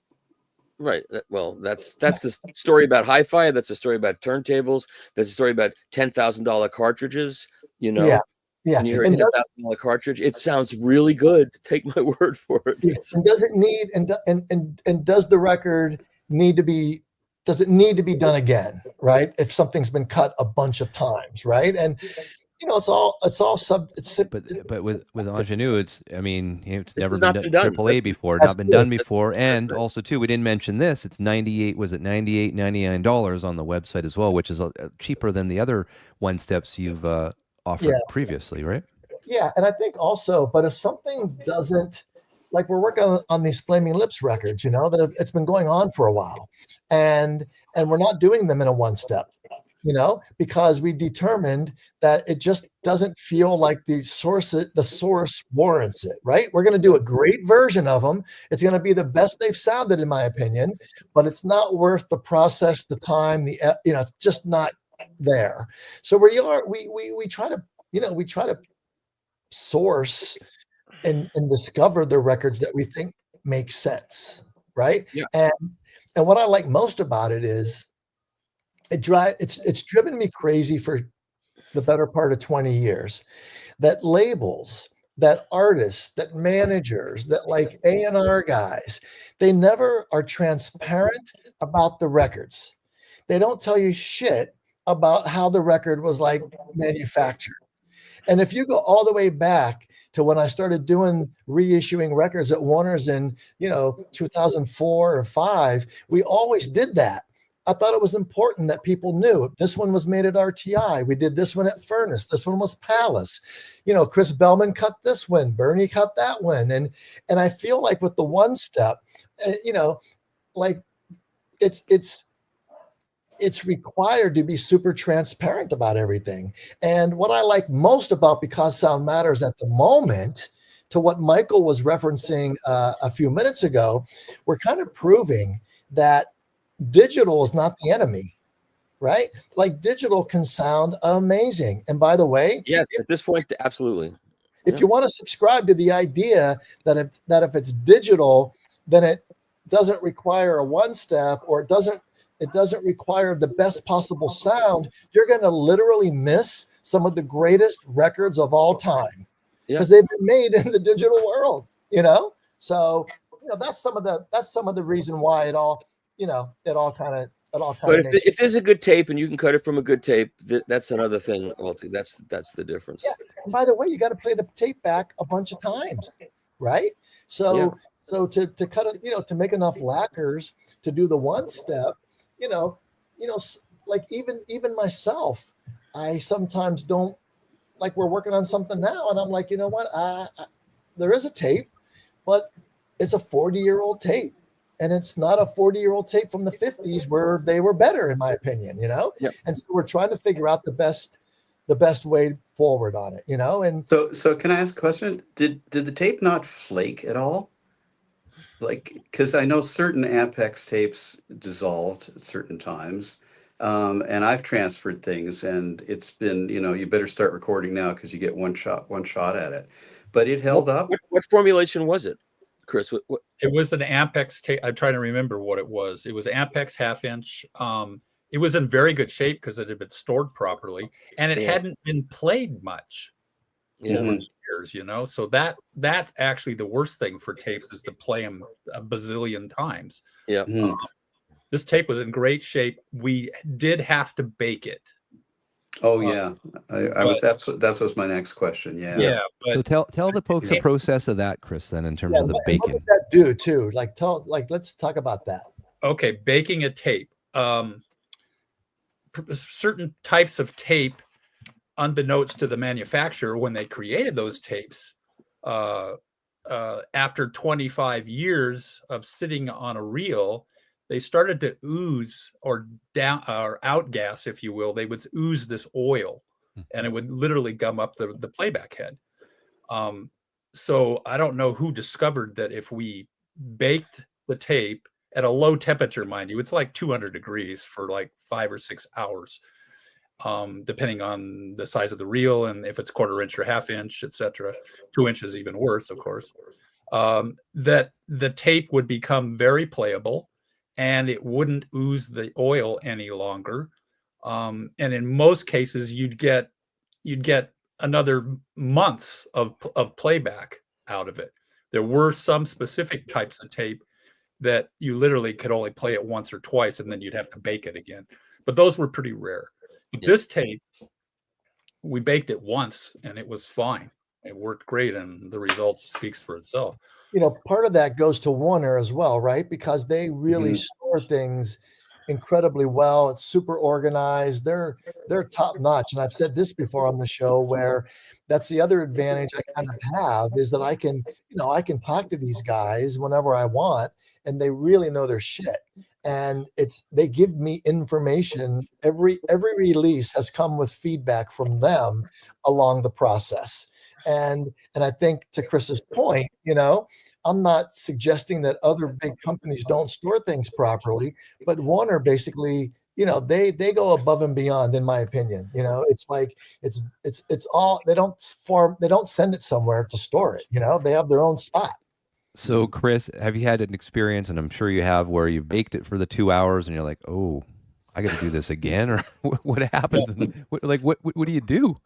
Right. Well, that's the story about hi-fi. That's a story about turntables. That's a story about $10,000 cartridges. Yeah. When you hear a $10,000 cartridge, it sounds really good. Take my word for it. Yeah. And does it need and does the record need to be? Does it need to be done again? Right. If something's been cut a bunch of times, right? And it's all but with Ingénue, it's never not been been done done. AAA before, not been done before, and also too, we didn't mention this. It's $99 on the website as well, which is cheaper than the other one steps you've offered previously, right? Yeah, and I think also, but if something doesn't, like we're working on these Flaming Lips records, that it's been going on for a while, and we're not doing them in a one step. Because we determined that it just doesn't feel like the source warrants it, right? We're going to do a great version of them. It's going to be the best they've sounded, in my opinion, but it's not worth the process, the time, it's just not there. So we try to, we try to source and discover the records that we think make sense, right? Yeah. And what I like most about it is, it's driven me crazy for the better part of 20 years that labels, that artists, that managers, that like A&R guys, they never are transparent about the records. They don't tell you shit about how the record was like manufactured. And if you go all the way back to when I started doing reissuing records at Warner's in 2004 or 5, we always did that. I thought it was important that people knew this one was made at RTI. We did this one at Furnace. This one was Palace. Chris Bellman cut this one. Bernie cut that one. And I feel like with the one step, like it's required to be super transparent about everything. And what I like most about Because Sound Matters at the moment, to what Michael was referencing a few minutes ago, we're kind of proving that digital is not the enemy, right? Like digital can sound amazing. And by the way, yes, at this point, absolutely. If you want to subscribe to the idea that if it's digital, then it doesn't require a one step, or it doesn't require the best possible sound, you're going to literally miss some of the greatest records of all time because they've been made in the digital world, So, that's some of the reason why it all kind of. But if there's a good tape and you can cut it from a good tape, that's another thing. That's the difference. Yeah. And by the way, you got to play the tape back a bunch of times, right? So to cut it, to make enough lacquers to do the one step, like even myself, I sometimes don't, like we're working on something now, and I'm like, you know what? There is a tape, but it's a 40-year-old tape. And it's not a 40-year-old tape from the 50s where they were better, in my opinion, Yep. And so we're trying to figure out the best way forward on it, And so can I ask a question? Did the tape not flake at all? Like, because I know certain Ampex tapes dissolved at certain times, and I've transferred things, and it's been, you better start recording now because you get one shot at it. But it held up. What formulation was it, Chris? What? It was an Ampex tape. I'm trying to remember what it was. It was Ampex 1/2 inch. It was in very good shape because it had been stored properly, and it hadn't been played much over the years. So that's actually the worst thing for tapes, is to play them a bazillion times. Yeah. This tape was in great shape. We did have to bake it. Oh yeah, that was my next question. Yeah. But so tell the folks the process of that, Chris. Then in terms of the baking, what does that do too? Let's talk about that. Okay, baking a tape. Certain types of tape, unbeknownst to the manufacturer when they created those tapes, after 25 years of sitting on a reel, they started to ooze or outgas, if you will. They would ooze this oil, and it would literally gum up the playback head. So I don't know who discovered that if we baked the tape at a low temperature, mind you, it's like 200 degrees for like 5 or 6 hours, depending on the size of the reel and if it's 1/4 inch or 1/2 inch, etc. 2 inches even worse, of course. That the tape would become very playable, and it wouldn't ooze the oil any longer. And in most cases, you'd get another months of playback out of it. There were some specific types of tape that you literally could only play it once or twice, and then you'd have to bake it again. But those were pretty rare. But this tape, we baked it once, and it was fine. It worked great, and the results speaks for itself. You know, part of that goes to Warner as well, right? Because they really store things incredibly well. It's super organized. They're top notch. And I've said this before on the show, where that's the other advantage I kind of have, is that I can talk to these guys whenever I want, and they really know their shit. And they give me information. Every release has come with feedback from them along the process. And I think, to Chris's point, I'm not suggesting that other big companies don't store things properly, but Warner basically, they go above and beyond, in my opinion. It's like it's all, they don't send it somewhere to store it. They have their own spot. So, Chris, have you had an experience, and I'm sure you have, where you baked it for the 2 hours and you're like, oh, I got to do this again? Or what happens? What do you do?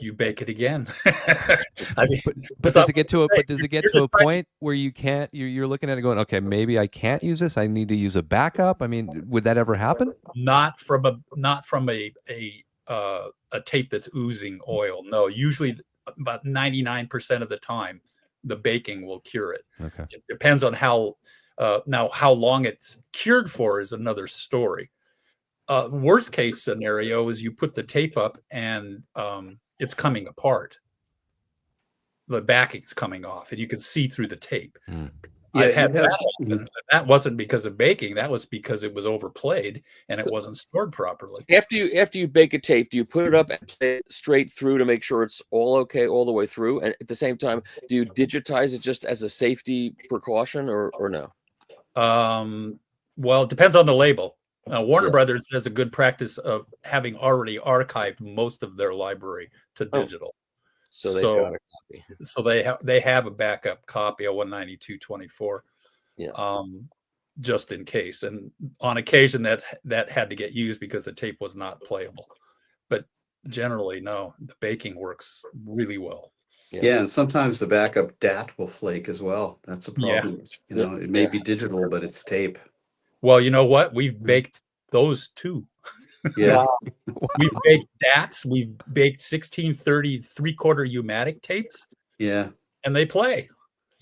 You bake it again. I mean, but does it get to a point where you're looking at it going, okay, maybe I can't use this, I need to use a backup? I mean, would that ever happen? Not from a tape that's oozing oil. No, usually about 99% of the time, the baking will cure it. Okay. It depends on how long it's cured for is another story. Worst case scenario is you put the tape up and it's coming apart. The backing's coming off, and you can see through the tape. I had that wasn't because of baking. That was because it was overplayed and it wasn't stored properly. After you bake a tape, do you put it up and play it straight through to make sure it's all okay all the way through? And at the same time, do you digitize it just as a safety precaution, or no? Well, it depends on the label. Warner Brothers has a good practice of having already archived most of their library to digital. So they got a copy. So they have a backup copy of 192.24, just in case. And on occasion that had to get used because the tape was not playable. But generally, no, the baking works really well. Yeah, and sometimes the backup DAT will flake as well. That's a problem. It may be digital, but it's tape. Well, you know what? We've baked those too. Yeah. We've baked DATs. We've baked 1630 3/4 U-matic tapes. Yeah. And they play.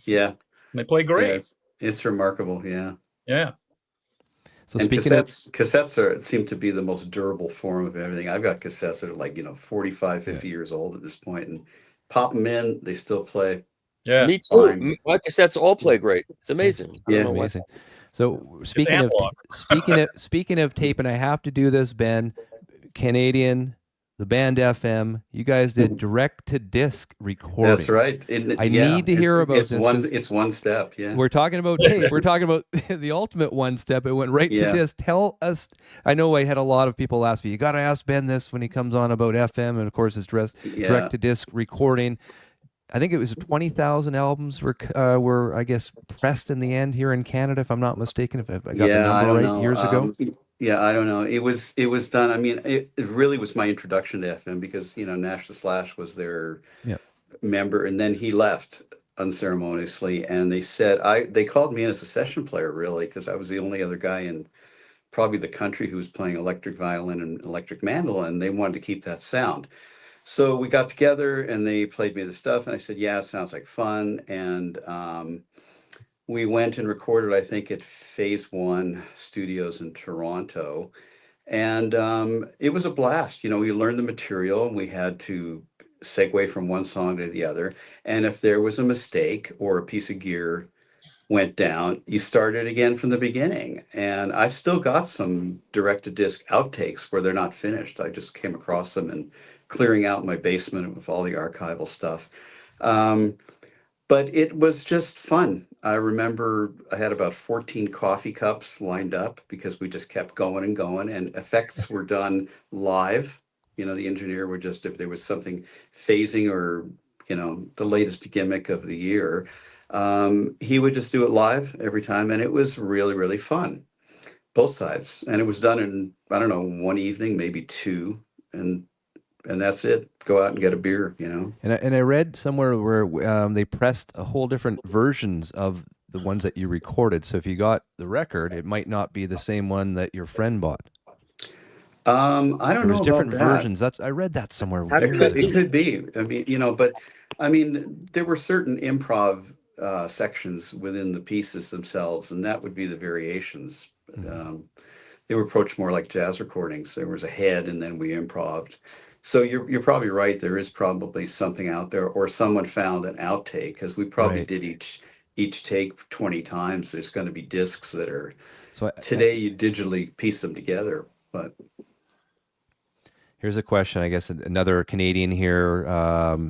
Yeah. They play great. Yes. It's remarkable. Yeah. Yeah. So and speaking cassettes seem to be the most durable form of everything. I've got cassettes that are like, 45, 50 years old at this point, and pop them in, they still play. Yeah. Me too. My cassettes all play great. It's amazing. Yeah, amazing. So speaking of tape, and I have to do this, Ben, Canadian, the band FM, you guys did direct to disc recording. That's right. I need to hear about this. It's one step. Yeah. We're talking about tape. We're talking about the ultimate one step. It went right to disc. Tell us. I know I had a lot of people ask me, you got to ask Ben this when he comes on about FM, and of course it's direct to disc recording. I think it was 20,000 albums were I guess pressed in the end here in Canada, if I'm not mistaken. If I got the number right, years ago. Yeah, I don't know. It was done. I mean, it really was my introduction to FM because Nash the Slash was their member, and then he left unceremoniously, and they called me in as a session player, really, because I was the only other guy in probably the country who was playing electric violin and electric mandolin, and they wanted to keep that sound. So we got together and they played me the stuff, and I said, yeah, it sounds like fun. And we went and recorded, I think, at Phase One Studios in Toronto. And it was a blast. We learned the material, and we had to segue from one song to the other. And if there was a mistake or a piece of gear went down, you started again from the beginning. And I've still got some direct-to-disc outtakes where they're not finished. I just came across them and clearing out my basement with all the archival stuff. But it was just fun. I remember I had about 14 coffee cups lined up because we just kept going and going, and effects were done live. The engineer would just, if there was something phasing or, the latest gimmick of the year, he would just do it live every time. And it was really, really fun, both sides. And it was done in, I don't know, one evening, maybe two. And that's it. Go out and get a beer, And I read somewhere where they pressed a whole different versions of the ones that you recorded. So if you got the record, it might not be the same one that your friend bought. I don't There was know different about that. versions. I read that somewhere. It could be. I mean, but I mean, there were certain improv sections within the pieces themselves, and that would be the variations. They were approached more like jazz recordings. There was a head, and then we improv'd. So you're probably right. There is probably something out there, or someone found an outtake, because we probably Right. did each take 20 times. There's going to be discs that are So today you digitally piece them together, but. Here's a question, I guess, another Canadian here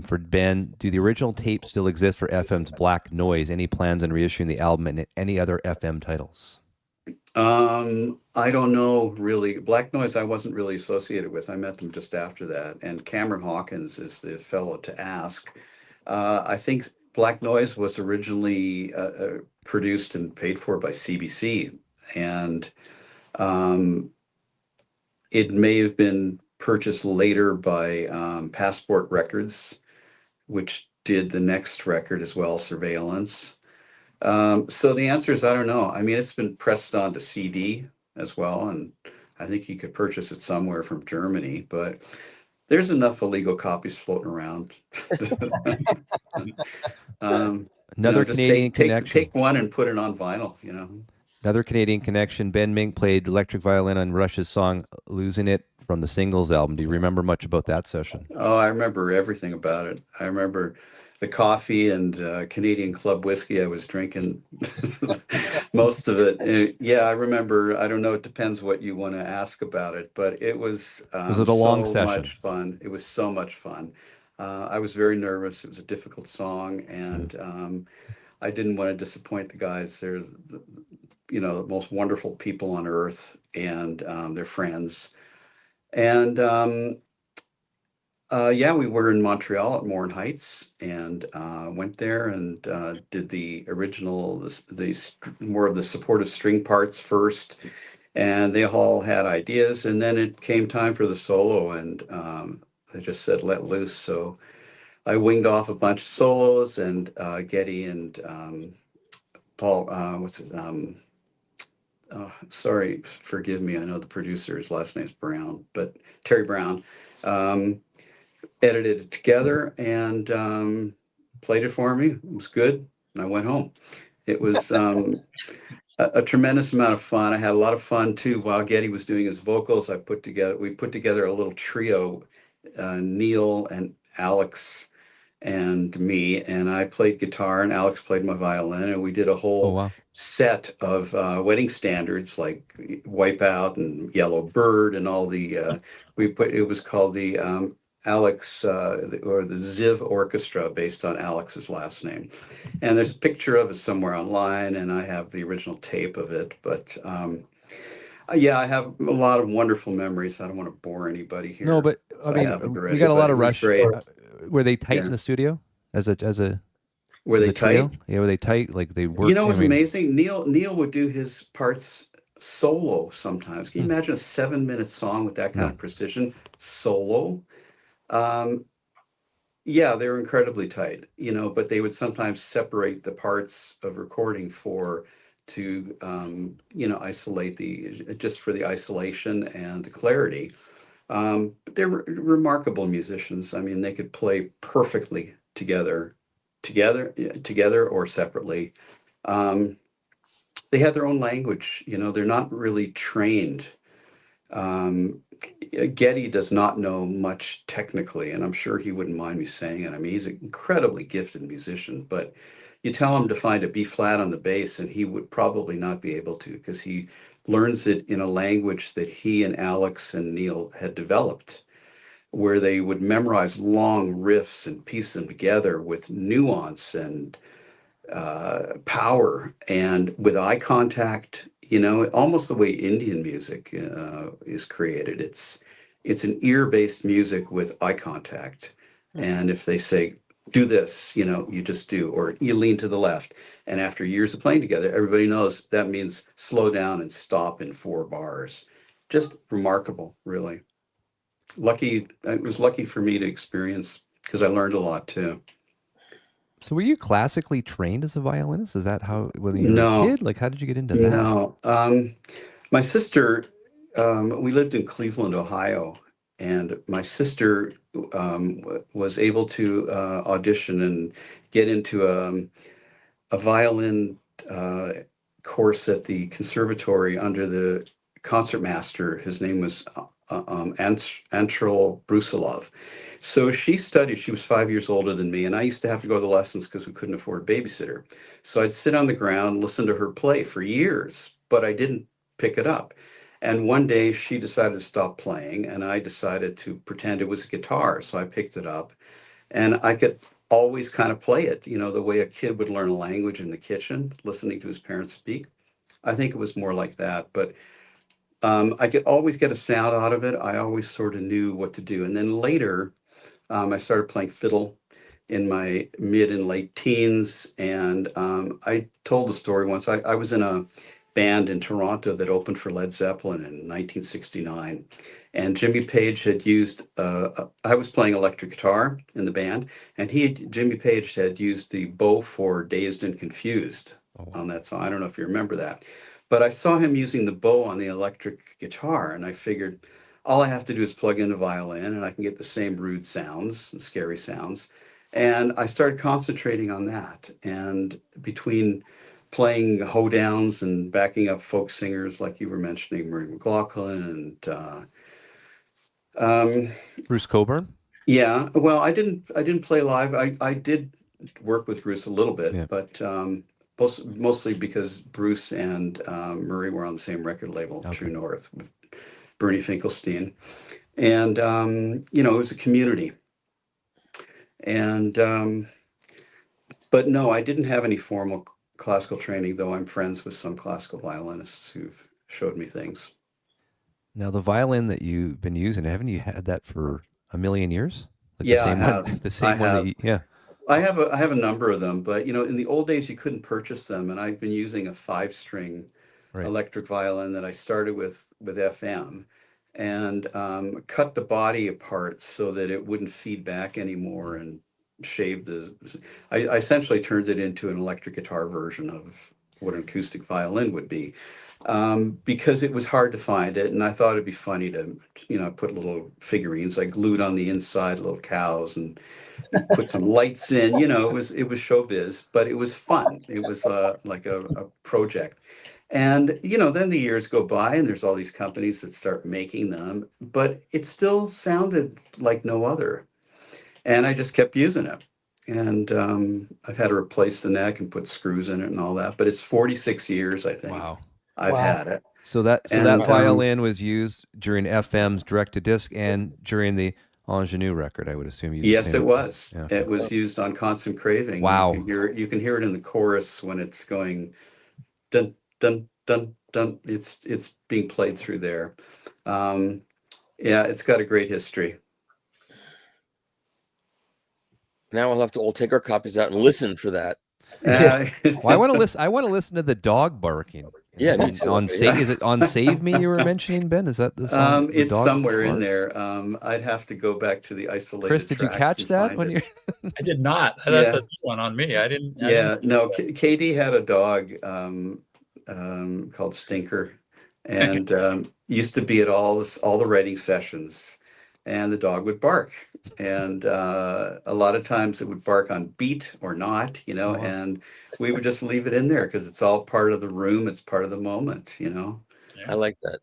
for Ben. Do the original tapes still exist for FM's Black Noise? Any plans on reissuing the album and any other FM titles? I don't know, really. Black Noise I wasn't really associated with. I met them just after that. And Cameron Hawkins is the fellow to ask. I think Black Noise was originally produced and paid for by CBC. And it may have been purchased later by Passport Records, which did the next record as well, Surveillance. So the answer is I don't know. I mean, it's been pressed onto CD as well, and I think you could purchase it somewhere from Germany, but there's enough illegal copies floating around. Another Canadian connection. Take one and put it on vinyl, Another Canadian connection. Ben Mink played electric violin on Rush's song "Losing It" from the Singles album. Do you remember much about that session? Oh, I remember everything about it. I remember the coffee and Canadian Club whiskey I was drinking, most of it. Yeah, I remember. I don't know. It depends what you want to ask about it, but it was it a long so session? much fun. It was so much fun. I was very nervous. It was a difficult song, and I didn't want to disappoint the guys. They're the most wonderful people on earth, and they're friends. And yeah, we were in Montreal at Morin Heights, and went there and did the original, more of the supportive string parts first, and they all had ideas, and then it came time for the solo, and they just said let loose. So I winged off a bunch of solos, and Geddy and Paul, what's his sorry, forgive me. I know the producer, his last name's Brown, but Terry Brown. Edited it together and played it for me. It was good. And I went home. It was a tremendous amount of fun. I had a lot of fun too while Geddy was doing his vocals. We put together a little trio, Neil and Alex and me, and I played guitar and Alex played my violin, and we did a whole set of wedding standards like Wipeout and Yellow Bird and all the it was called the Alex or the Ziv Orchestra, based on Alex's last name. And there's a picture of it somewhere online, and I have the original tape of it. But yeah, I have a lot of wonderful memories. I don't want to bore anybody here. No, but I mean, we got a lot of Rush. Were they tight in the studio as a? Were they trio? tight? Yeah, were they tight? Like they worked? It was amazing. Neil would do his parts solo sometimes. Can you imagine a 7-minute song with that kind of precision solo? Yeah, they were incredibly tight, but they would sometimes separate the parts of recording to isolate just for the isolation and the clarity. But they're remarkable musicians. I mean, they could play perfectly together or separately. They had their own language, they're not really trained. Geddy does not know much technically, and I'm sure he wouldn't mind me saying it. I mean, he's an incredibly gifted musician, but you tell him to find a B flat on the bass, and he would probably not be able to, because he learns it in a language that he and Alex and Neil had developed, where they would memorize long riffs and piece them together with nuance and power and with eye contact, almost the way Indian music is created. It's an ear-based music with eye contact. And if they say, do this, you just do, or you lean to the left. And after years of playing together, everybody knows that means slow down and stop in 4 bars. Just remarkable, really. It was lucky for me to experience, because I learned a lot too. So were you classically trained as a violinist? Is that how, when you were a kid? Like, how did you get into that? No. My sister, we lived in Cleveland, Ohio, and my sister was able to audition and get into a violin course at the conservatory under the concertmaster. His name was Antrel Brusilov. So she studied. She was 5 years older than me, and I used to have to go to the lessons because we couldn't afford a babysitter. So I'd sit on the ground, listen to her play for years, but I didn't pick it up. And one day she decided to stop playing, and I decided to pretend it was a guitar. So I picked it up, and I could always kind of play it, the way a kid would learn a language in the kitchen, listening to his parents speak. I think it was more like that, but I could always get a sound out of it. I always sort of knew what to do. And then later, I started playing fiddle in my mid and late teens. And I told the story once. I was in a band in Toronto that opened for Led Zeppelin in 1969. And Jimmy Page had used, I was playing electric guitar in the band, and Jimmy Page had used the bow for Dazed and Confused on that song. I don't know if you remember that. But I saw him using the bow on the electric guitar, and I figured all I have to do is plug in a violin, and I can get the same rude sounds and scary sounds. And I started concentrating on that. And between playing hoedowns and backing up folk singers like you were mentioning, Murray McLaughlin and Bruce Cockburn? Yeah, well, I didn't play live. I did work with Bruce a little bit, but mostly because Bruce and Murray were on the same record label, True North, with Bernie Finkelstein. And, it was a community. And, but no, I didn't have any formal classical training, though I'm friends with some classical violinists who've showed me things. Now, the violin that you've been using, haven't you had that for a million years? Like Yeah, I have. The same one that yeah. I have a number of them, but in the old days you couldn't purchase them, and I've been using a 5-string electric violin that I started with FM, and cut the body apart so that it wouldn't feed back anymore, and shaved I essentially turned it into an electric guitar version of what an acoustic violin would be, because it was hard to find it, and I thought it'd be funny to put little figurines I glued on the inside, little cows, and put some lights in. It was showbiz, but it was fun. It was like a project. And then the years go by, and there's all these companies that start making them, but it still sounded like no other, and I just kept using it. And I've had to replace the neck and put screws in it and all that, but it's 46 years, I think. Wow. I've had it. So that violin was used during FM's direct to disc and during the Ingénue record, I would assume. Yes, it was. Yeah. It was used on Constant Craving. Wow. You can hear it in the chorus when it's going dun dun dun dun. It's being played through there. Yeah, it's got a great history. Now we'll have to all take our copies out and listen for that. Well, I want to listen to the dog barking. Yeah, is it on Save Me you were mentioning, Ben? Is that the song? It's somewhere in there. I'd have to go back to the isolated. Chris, did you catch that when you? I did not. That's a new one on me. I didn't. No. K.d. had a dog called Stinker, and used to be at all the writing sessions, and the dog would bark, and a lot of times it would bark on beat or not, and we would just leave it in there because it's all part of the room. It's part of the moment, I like that.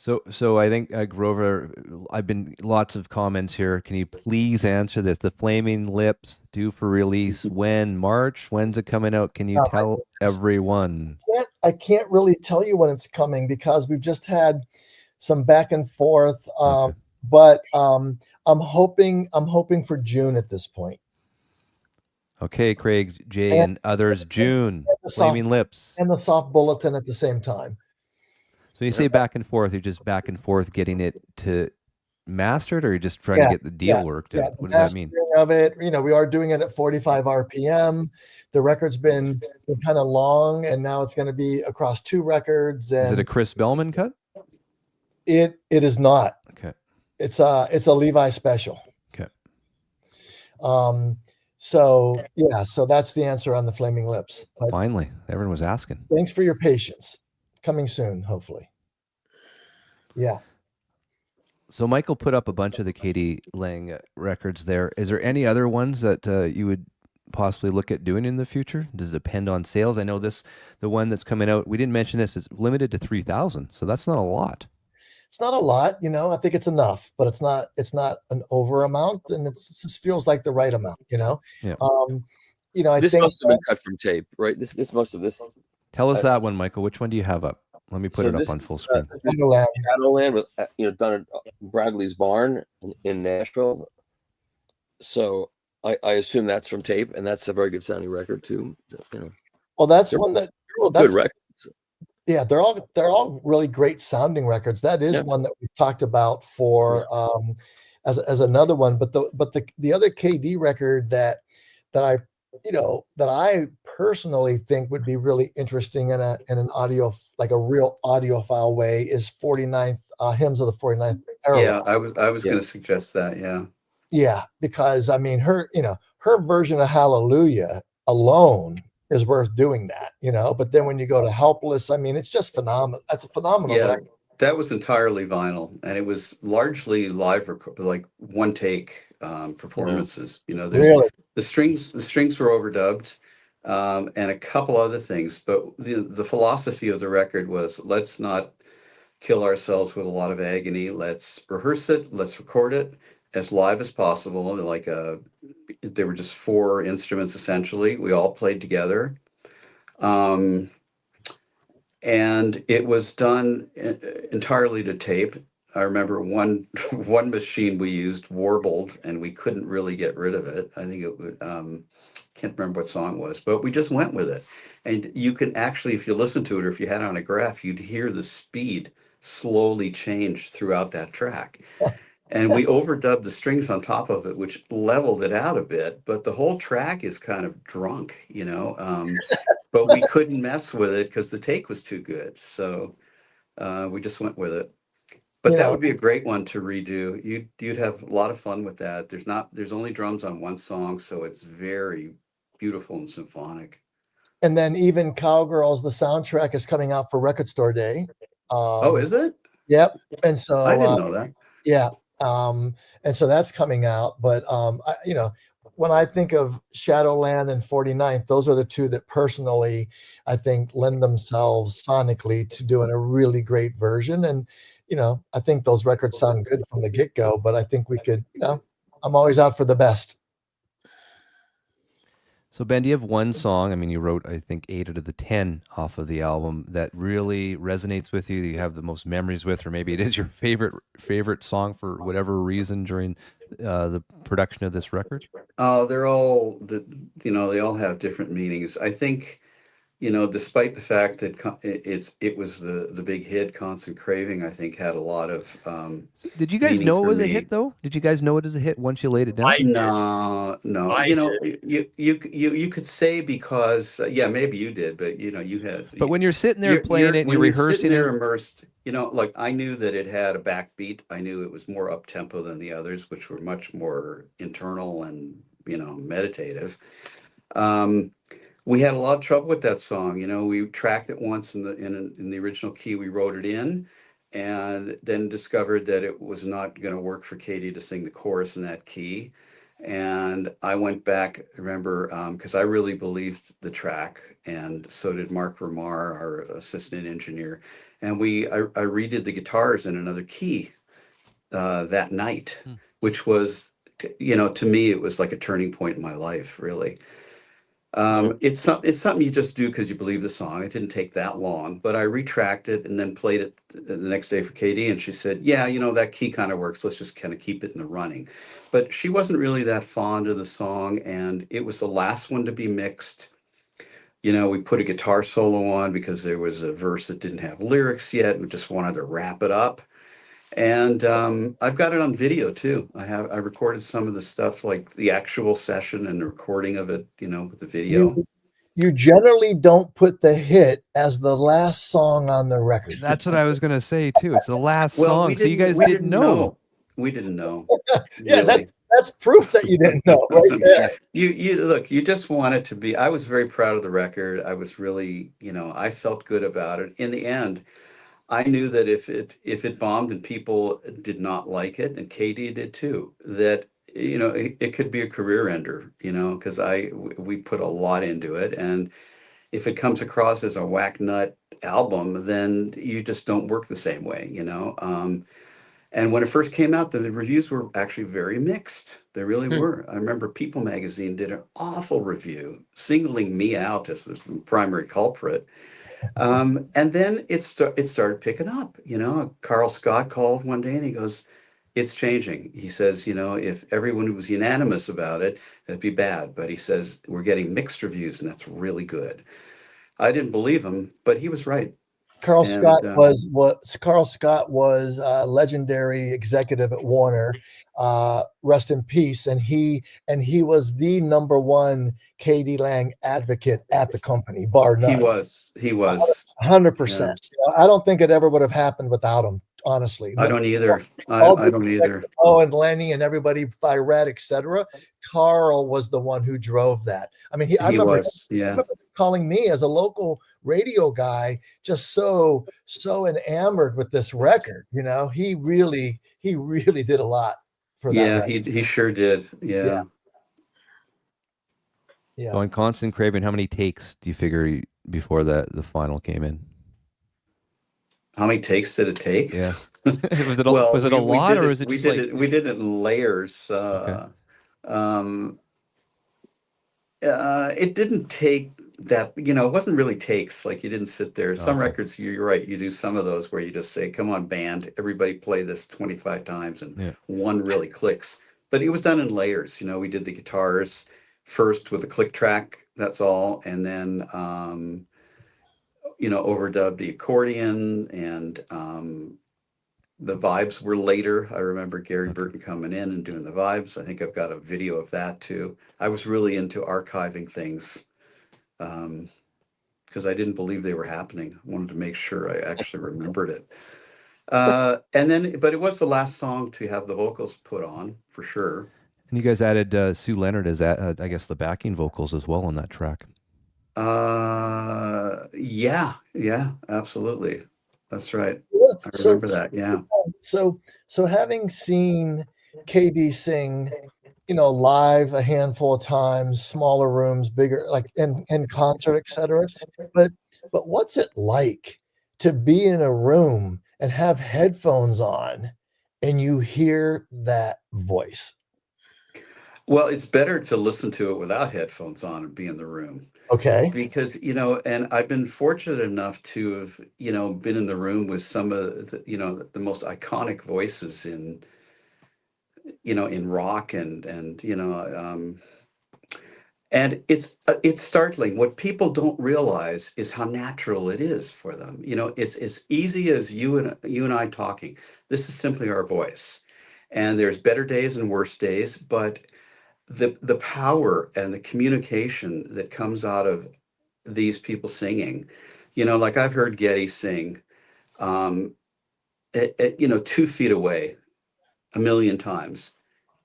So I think Grover, I've been lots of comments here. Can you please answer this? The Flaming Lips due for release when? March? When's it coming out? Can you tell everyone? I can't really tell you when it's coming because we've just had some back and forth. Okay. But I'm hoping for June at this point. Okay, Craig, Jay, and others. June. Flaming Lips. And the soft bulletin at the same time. So you say back and forth, you're just back and forth getting it to mastered, or you're just trying to get the deal worked out? What does that mean? Of it, we are doing it at 45 RPM. The record's been kind of long, and now it's going to be across 2 records. And is it a Chris Bellman cut? It is not. Okay. It's a Levi special. Okay. So that's the answer on the Flaming Lips. But finally, everyone was asking. Thanks for your patience. Coming soon, hopefully. Yeah. So Michael put up a bunch of the K.d. Lang records there. Is there any other ones that you would possibly look at doing in the future? Does it depend on sales? I know the one that's coming out, we didn't mention this, is limited to 3,000. So that's not a lot. It's not a lot, I think it's enough, but it's not an over amount, and it just feels like the right amount, Yeah. This must have been cut from tape, right? This must have this. Tell us that one, Michael. Which one do you have up? Let me put it up on full screen. Shadowland was done at Bradley's Barn in Nashville. So I assume that's from tape, and that's a very good sounding record too. Well, that's one that they're all good records. Yeah, they're all really great sounding records. That is one that we've talked about for as another one. But the other K.d. record that I personally think would be really interesting in an audio, like a real audiophile way, is 49th Hymns of the 49th Era. Yeah, I was going to suggest that. Yeah, because I mean her version of Hallelujah alone is worth doing that, but then when you go to Helpless, I mean, it's just phenomenal. That's a phenomenal record. That was entirely vinyl, and it was largely live, like one take performances. Really? The strings were overdubbed, and a couple other things, but the philosophy of the record was, let's not kill ourselves with a lot of agony. Let's rehearse it. Let's record it as live as possible. Like there were just 4 instruments essentially. We all played together, and it was done entirely to tape. I remember one machine we used warbled, and we couldn't really get rid of it. I think it would. Can't remember what song it was, but we just went with it. And you can actually, if you listen to it, or if you had it on a graph, you'd hear the speed slowly change throughout that track. And we overdubbed the strings on top of it, which leveled it out a bit. But the whole track is kind of drunk, but we couldn't mess with it because the take was too good. So we just went with it. But that would be a great one to redo. You'd have a lot of fun with that. There's only drums on one song, so it's very beautiful and symphonic. And then even Cowgirls, the soundtrack, is coming out for Record Store Day. Is it? Yep. And so I didn't know that. Yeah. And so that's coming out. But when I think of Shadowland and 49th, those are the 2 that personally I think lend themselves sonically to doing a really great version. And I think those records sound good from the get-go, but I think we could, I'm always out for the best. So Ben, do you have one song? I mean, you wrote, I think, 8 out of the 10 off of the album that really resonates with you, that you have the most memories with, or maybe it is your favorite song for whatever reason during the production of this record? They're all, they all have different meanings. I think, despite the fact that it was the big hit, Constant Craving, I think had a lot of. Did you guys know it was a hit though? Did you guys know it as a hit once you laid it down? No. You could say because maybe you did, but you had. But when you're sitting there playing it and you're rehearsing it, immersed. Like I knew that it had a backbeat. I knew it was more up tempo than the others, which were much more internal and meditative. We had a lot of trouble with that song. We tracked it once in the original key we wrote it in, and then discovered that it was not going to work for K.d. to sing the chorus in that key. And I went back, remember, because I really believed the track, and so did Mark Remar, our assistant engineer. and I redid the guitars in another key that night, which was, to me, it was like a turning point in my life, really. It's something you just do because you believe the song. It didn't take that long, but I retracted and then played it the next day for K.d. and she said, yeah, that key kind of works. Let's just kind of keep it in the running. But she wasn't really that fond of the song, and it was the last one to be mixed. We put a guitar solo on because there was a verse that didn't have lyrics yet. We just wanted to wrap it up. And I've got it on video too. I recorded some of the stuff, like the actual session and the recording of it, with the video. You generally don't put the hit as the last song on the record. That's what I was going to say too. It's the last song. So you guys didn't know. We didn't know. Yeah, really. That's proof that you didn't know, right there. You look, you just want it to be. I was very proud of the record. I was really, I felt good about it. In the end, I knew that if it bombed and people did not like it, and K.d. did too, that it could be a career ender, because we put a lot into it, and if it comes across as a whack nut album, then you just don't work the same way, And when it first came out, the reviews were actually very mixed. They really were. I remember People magazine did an awful review, singling me out as the primary culprit. And then it started picking up. Carl Scott called one day and he goes, it's changing. He says, if everyone was unanimous about it, that'd be bad. But he says, we're getting mixed reviews, and that's really good. I didn't believe him, but he was right. Carl Scott was a legendary executive at Warner, rest in peace. And he was the number one K.d. Lang advocate at the company, bar none. He was 100%. I don't think it ever would have happened without him. Honestly, I don't either. I don't either. Oh, and Lenny and everybody, Thyrette, etc. Carl was the one who drove that. I mean, I remember calling me as a local radio guy, just so enamored with this record. He really did a lot for that. Yeah, record. he sure did. Yeah. So on Constant Craving, how many takes do you figure before the final came in? How many takes did it take? Yeah. was it a lot, or was it just we did it in layers. Okay. It didn't take that, it wasn't really takes. Like, you didn't sit there. Some records, you're right, you do some of those where you just say, come on, band, everybody play this 25 times, and one really clicks. But it was done in layers. We did the guitars first with a click track, that's all, and then overdubbed the accordion, and the vibes were later. I remember Gary Burton coming in and doing the vibes. I think I've got a video of that too. I was really into archiving things because I didn't believe they were happening. I wanted to make sure I actually remembered it. But it was the last song to have the vocals put on, for sure. And you guys added Sue Leonard as I guess the backing vocals as well on that track. Yeah, absolutely. That's right. I remember that. Yeah. So having seen K.d. sing, live a handful of times, smaller rooms, bigger, like in concert, etc. But what's it like to be in a room and have headphones on and you hear that voice? Well, it's better to listen to it without headphones on and be in the room. Okay. Because, and I've been fortunate enough to have, been in the room with some of the, the most iconic voices in rock and it's startling. What people don't realize is how natural it is for them. It's as easy as you and I talking. This is simply our voice. And there's better days and worse days, but the power and the communication that comes out of these people singing, like I've heard Geddy sing, 2 feet away 1 million times.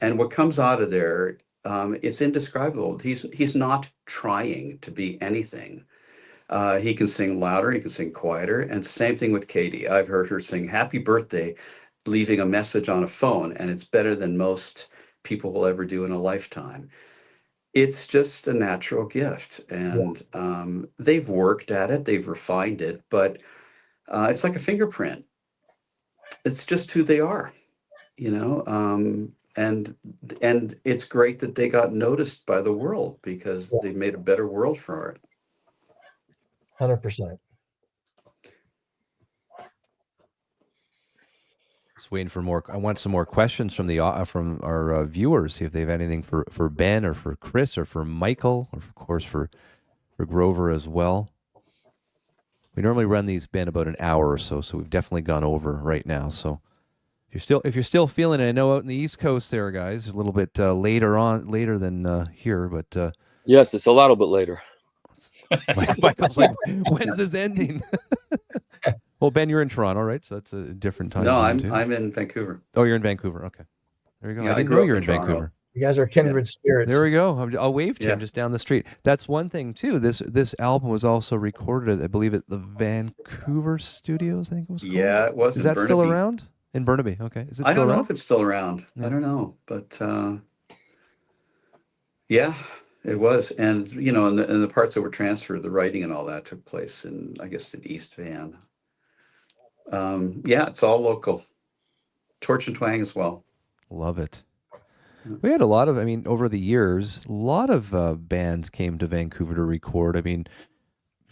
And what comes out of there, it's indescribable. He's not trying to be anything. He can sing louder, he can sing quieter. And same thing with K.d. I've heard her sing Happy Birthday, leaving a message on a phone, and it's better than most people will ever do in a lifetime. It's just a natural gift, and they've worked at it, they've refined it, but It's like a fingerprint. It's just who they are, you know. And it's great that they got noticed by the world because they made a better world for art. 100%. Just waiting for more. I want some more questions from from our viewers. See if they have anything for Ben or for Chris or for Michael, or of course for Grover as well. We normally run these, Ben, about an hour or so, so we've definitely gone over right now. So if you're still feeling it, I know out in the East Coast there, guys, a little bit later than here, but yes, it's a little bit later. Michael's like, when's this ending? Well, Ben, you're in Toronto, right? So that's a different time. No, zone too. I'm in Vancouver. Oh, you're in Vancouver. Okay, there you go. Yeah, I didn't know grew up you're in in Toronto. Vancouver. You guys are kindred spirits. There we go. I'll wave to him Yeah. just down the street. That's one thing too. This album was also recorded, I believe, at the Vancouver Studios. I think it was called. Yeah, it was. Is in that still Burnaby. around? In Burnaby. Okay. Is it I still don't know around? if it's still around. Yeah. I don't know, but yeah, it was. And you know, in the parts that were transferred, the writing and all that took place in, I guess, in East Van. Yeah, it's all local. Torch and Twang as well. Love it. We had a lot of, I mean, over the years, a lot of bands came to Vancouver to record. I mean,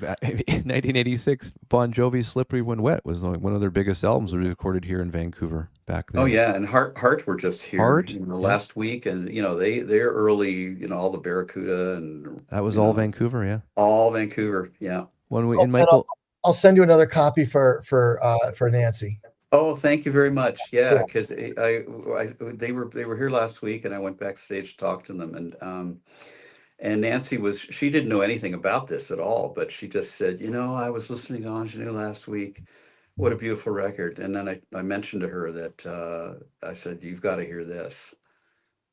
in 1986, Bon Jovi's "Slippery When Wet" was one of their biggest albums recorded here in Vancouver back then. Oh yeah, and Heart were just here Heart? last week, and you know they're early. You know, all the Barracuda and That was you all know, Vancouver, yeah. all Vancouver. Yeah. When we Oh, and Michael, I'll send you another copy for Nancy. Oh, thank you very much. Yeah, Cool. because they were here last week, and I went backstage to talk to them, and Nancy she didn't know anything about this at all, but she just said, you know, I was listening to Ingénue last week. What a beautiful record. And then I mentioned to her that I said, you've got to hear this.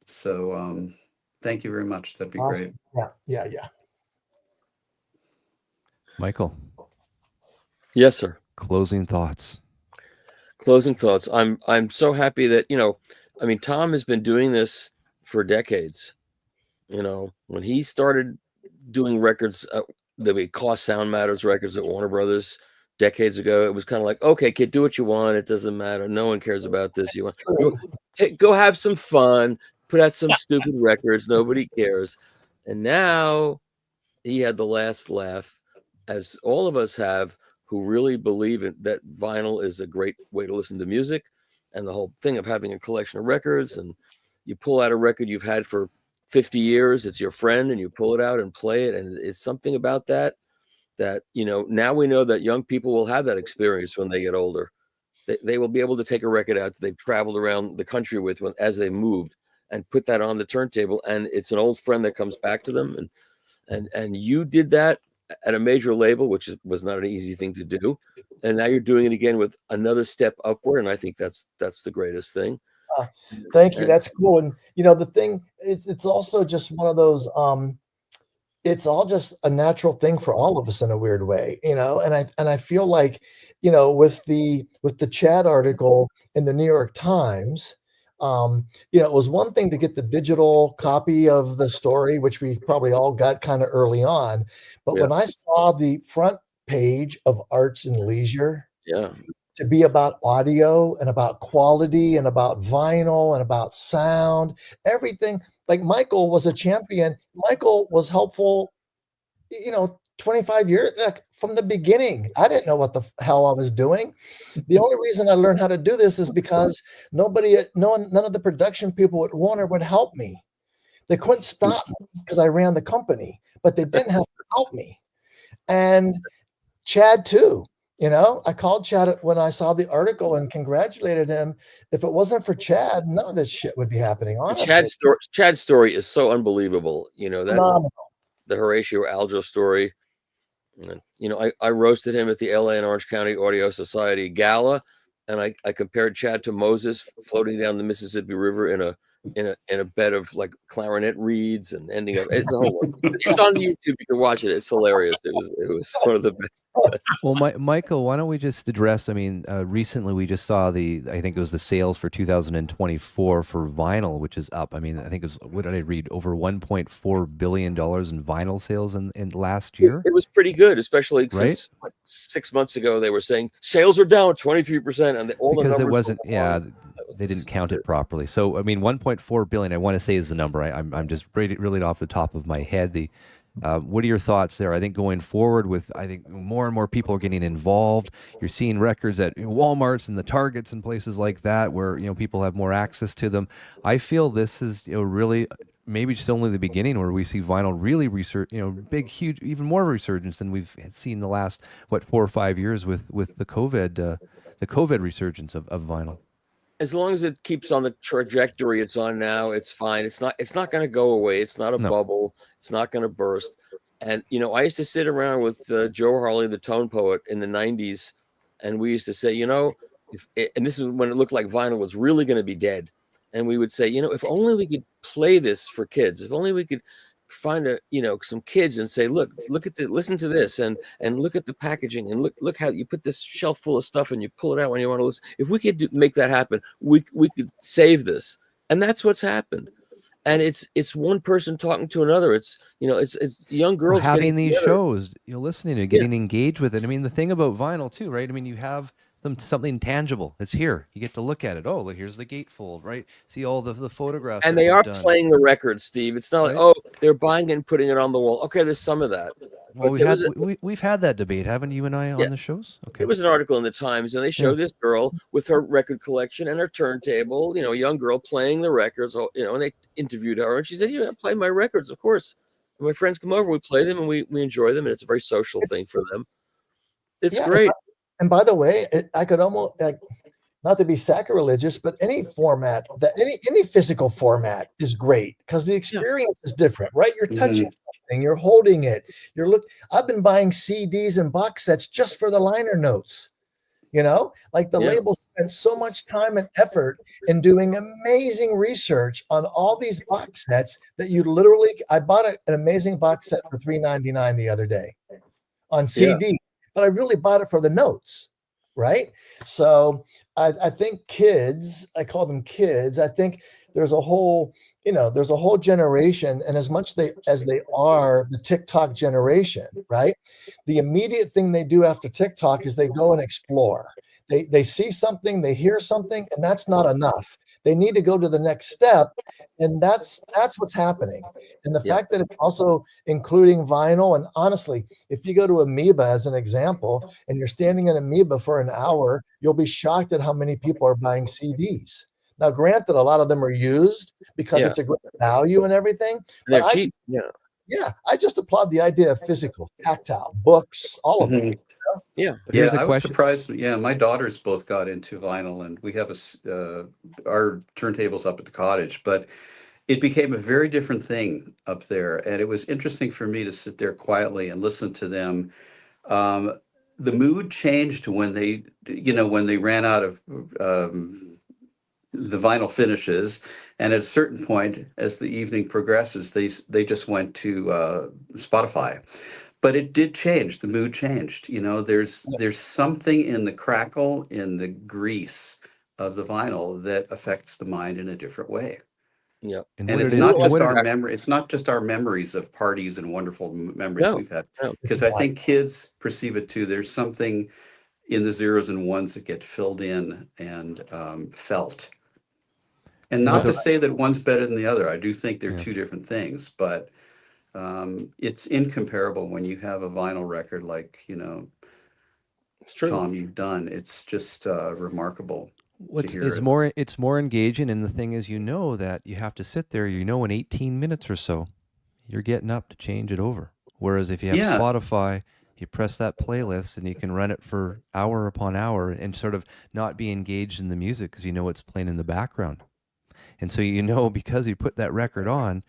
So thank you very much. That'd be Awesome. great. Yeah. Michael, Yes, sir. closing thoughts. Closing thoughts. I'm so happy that, you know, I mean, Tom has been doing this for decades. You know, when he started doing records, the Because Sound Matters records at Warner Brothers decades ago, it was kind of like, okay, kid, do what you want. It doesn't matter. No one cares about this. You want go have some fun, put out some stupid records. Nobody cares. And now he had the last laugh, as all of us have, who really believe that vinyl is a great way to listen to music, and the whole thing of having a collection of records, and you pull out a record you've had for 50 years, it's your friend, and you pull it out and play it. And it's something about that, you know, now we know that young people will have that experience when they get older. They will be able to take a record out that they've traveled around the country with as they moved, and put that on the turntable, and it's an old friend that comes back to them. And you did that at a major label, which was not an easy thing to do, and now you're doing it again with another step upward, and I think that's the greatest thing. Thank you. That's cool. And you know, the thing is, it's also just one of those. It's all just a natural thing for all of us in a weird way, you know. And I feel like, you know, with the Chad article in the New York Times. You know, it was one thing to get the digital copy of the story, which we probably all got kind of early on. But when I saw the front page of Arts and Leisure, to be about audio and about quality and about vinyl and about sound, everything, like Michael was a champion. Michael was helpful, you know, 25 years from the beginning. I didn't know what the hell I was doing. The only reason I learned how to do this is because none of the production people at Warner would help me. They couldn't stop me because I ran the company, but they didn't have to help me. And Chad too, you know, I called Chad when I saw the article and congratulated him. If it wasn't for Chad, none of this shit would be happening. Honestly, Chad's story is so unbelievable. You know, that's phenomenal. The Horatio Alger story. You know, I roasted him at the LA and Orange County Audio Society Gala, and I compared Chad to Moses floating down the Mississippi River in a in a bed of like clarinet reeds and ending up. It's a whole. It's on YouTube. You can watch it. It's hilarious. It was one of the best. Well, Michael, why don't we just address? I mean, recently we just saw I think it was the sales for 2024 for vinyl, which is up. I mean, I think it was, what did I read? Over $1.4 billion in vinyl sales in last year. It was pretty good, especially Right? since 6 months ago they were saying sales are down 23%, and all the Because numbers it wasn't, were wrong. they didn't count it properly. So, I mean, 1.4 billion, I want to say is the number. I'm just really off the top of my head. What are your thoughts there? I think going forward I think more and more people are getting involved. You're seeing records at Walmarts and the Targets and places like that where, people have more access to them. I feel this is, really maybe just only the beginning where we see vinyl really big, huge, even more resurgence than we've seen the last, 4 or 5 years with the COVID resurgence of vinyl. As long as it keeps on the trajectory it's on now, it's fine. It's not going to go away. It's not a bubble. It's not going to burst. And I used to sit around with Joe Harley, the tone poet, in the 90s, and we used to say, and this is when it looked like vinyl was really going to be dead, and we would say, if only we could play this for kids, if only we could find some kids and say, look at this, listen to this, and look at the packaging, and look how you put this shelf full of stuff and you pull it out when you want to listen. If we could make that happen, we could save this. And that's what's happened. And it's one person talking to another. It's it's young girls having these together. Shows, listening to, getting engaged with it. I mean, the thing about vinyl too, right? I mean, you have something tangible. It's here. You get to look at it. Oh, look, here's the gatefold, right? See all the photographs. And they are playing the record, Steve. It's not like, they're buying it and putting it on the wall. Okay, there's some of that. Well, we've had that debate, haven't you and I, on the shows? Okay. There was an article in the Times, and they showed this girl with her record collection and her turntable, a young girl playing the records, and they interviewed her, and she said, I play my records, of course. When my friends come over, we play them, and we enjoy them, and it's a very social thing for them. It's great. And by the way, I could almost, not to be sacrilegious, but any format, any physical format is great because the experience is different, right? You're touching something, you're holding it, I've been buying CDs and box sets just for the liner notes. Like the label spent so much time and effort in doing amazing research on all these box sets that I bought an amazing box set for $3.99 the other day on CD. But I really bought it for the notes, right? So I think kids, I call them kids. I think there's a whole generation, and as much as they are the TikTok generation, right? The immediate thing they do after TikTok is they go and explore. They see something, they hear something, and that's not enough. They need to go to the next step, and that's what's happening. And the fact that it's also including vinyl, and honestly, if you go to Amoeba as an example, and you're standing in Amoeba for an hour, you'll be shocked at how many people are buying CDs. Now, granted, a lot of them are used because it's a great value and everything. But I just applaud the idea of physical, tactile, books, all of them. I was surprised. My daughters both got into vinyl, and we have our turntables up at the cottage, but it became a very different thing up there, and it was interesting for me to sit there quietly and listen to them. The mood changed when they ran out of the vinyl finishes, and at a certain point, as the evening progresses, they just went to Spotify. But it did change. The mood changed. There's something in the crackle, in the grease of the vinyl that affects the mind in a different way. Yeah, and it's not just our memory. It's not just our memories of parties and wonderful memories we've had. Because I think kids perceive it too. There's something in the zeros and ones that get filled in and felt. And not to say that one's better than the other. I do think they're two different things, but it's incomparable when you have a vinyl record like, Tom, you've done. It's just remarkable. It's more engaging, and the thing is, that you have to sit there, in 18 minutes or so, you're getting up to change it over. Whereas if you have Spotify, you press that playlist and you can run it for hour upon hour and sort of not be engaged in the music because it's playing in the background. And so because you put that record on,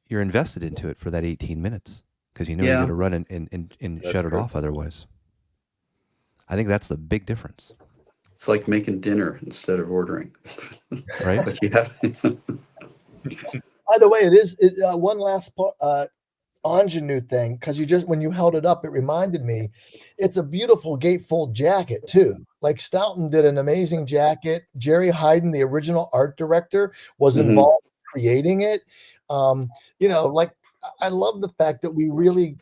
you're invested into it for that 18 minutes because you're going to run and shut it off otherwise. I think that's the big difference. It's like making dinner instead of ordering. Right? But you have By the way, it is one last ingenue thing, because when you held it up, it reminded me, it's a beautiful gatefold jacket too. Like Stoughton did an amazing jacket. Jerry Hayden, the original art director, was involved in creating it. Like, I love the fact that we really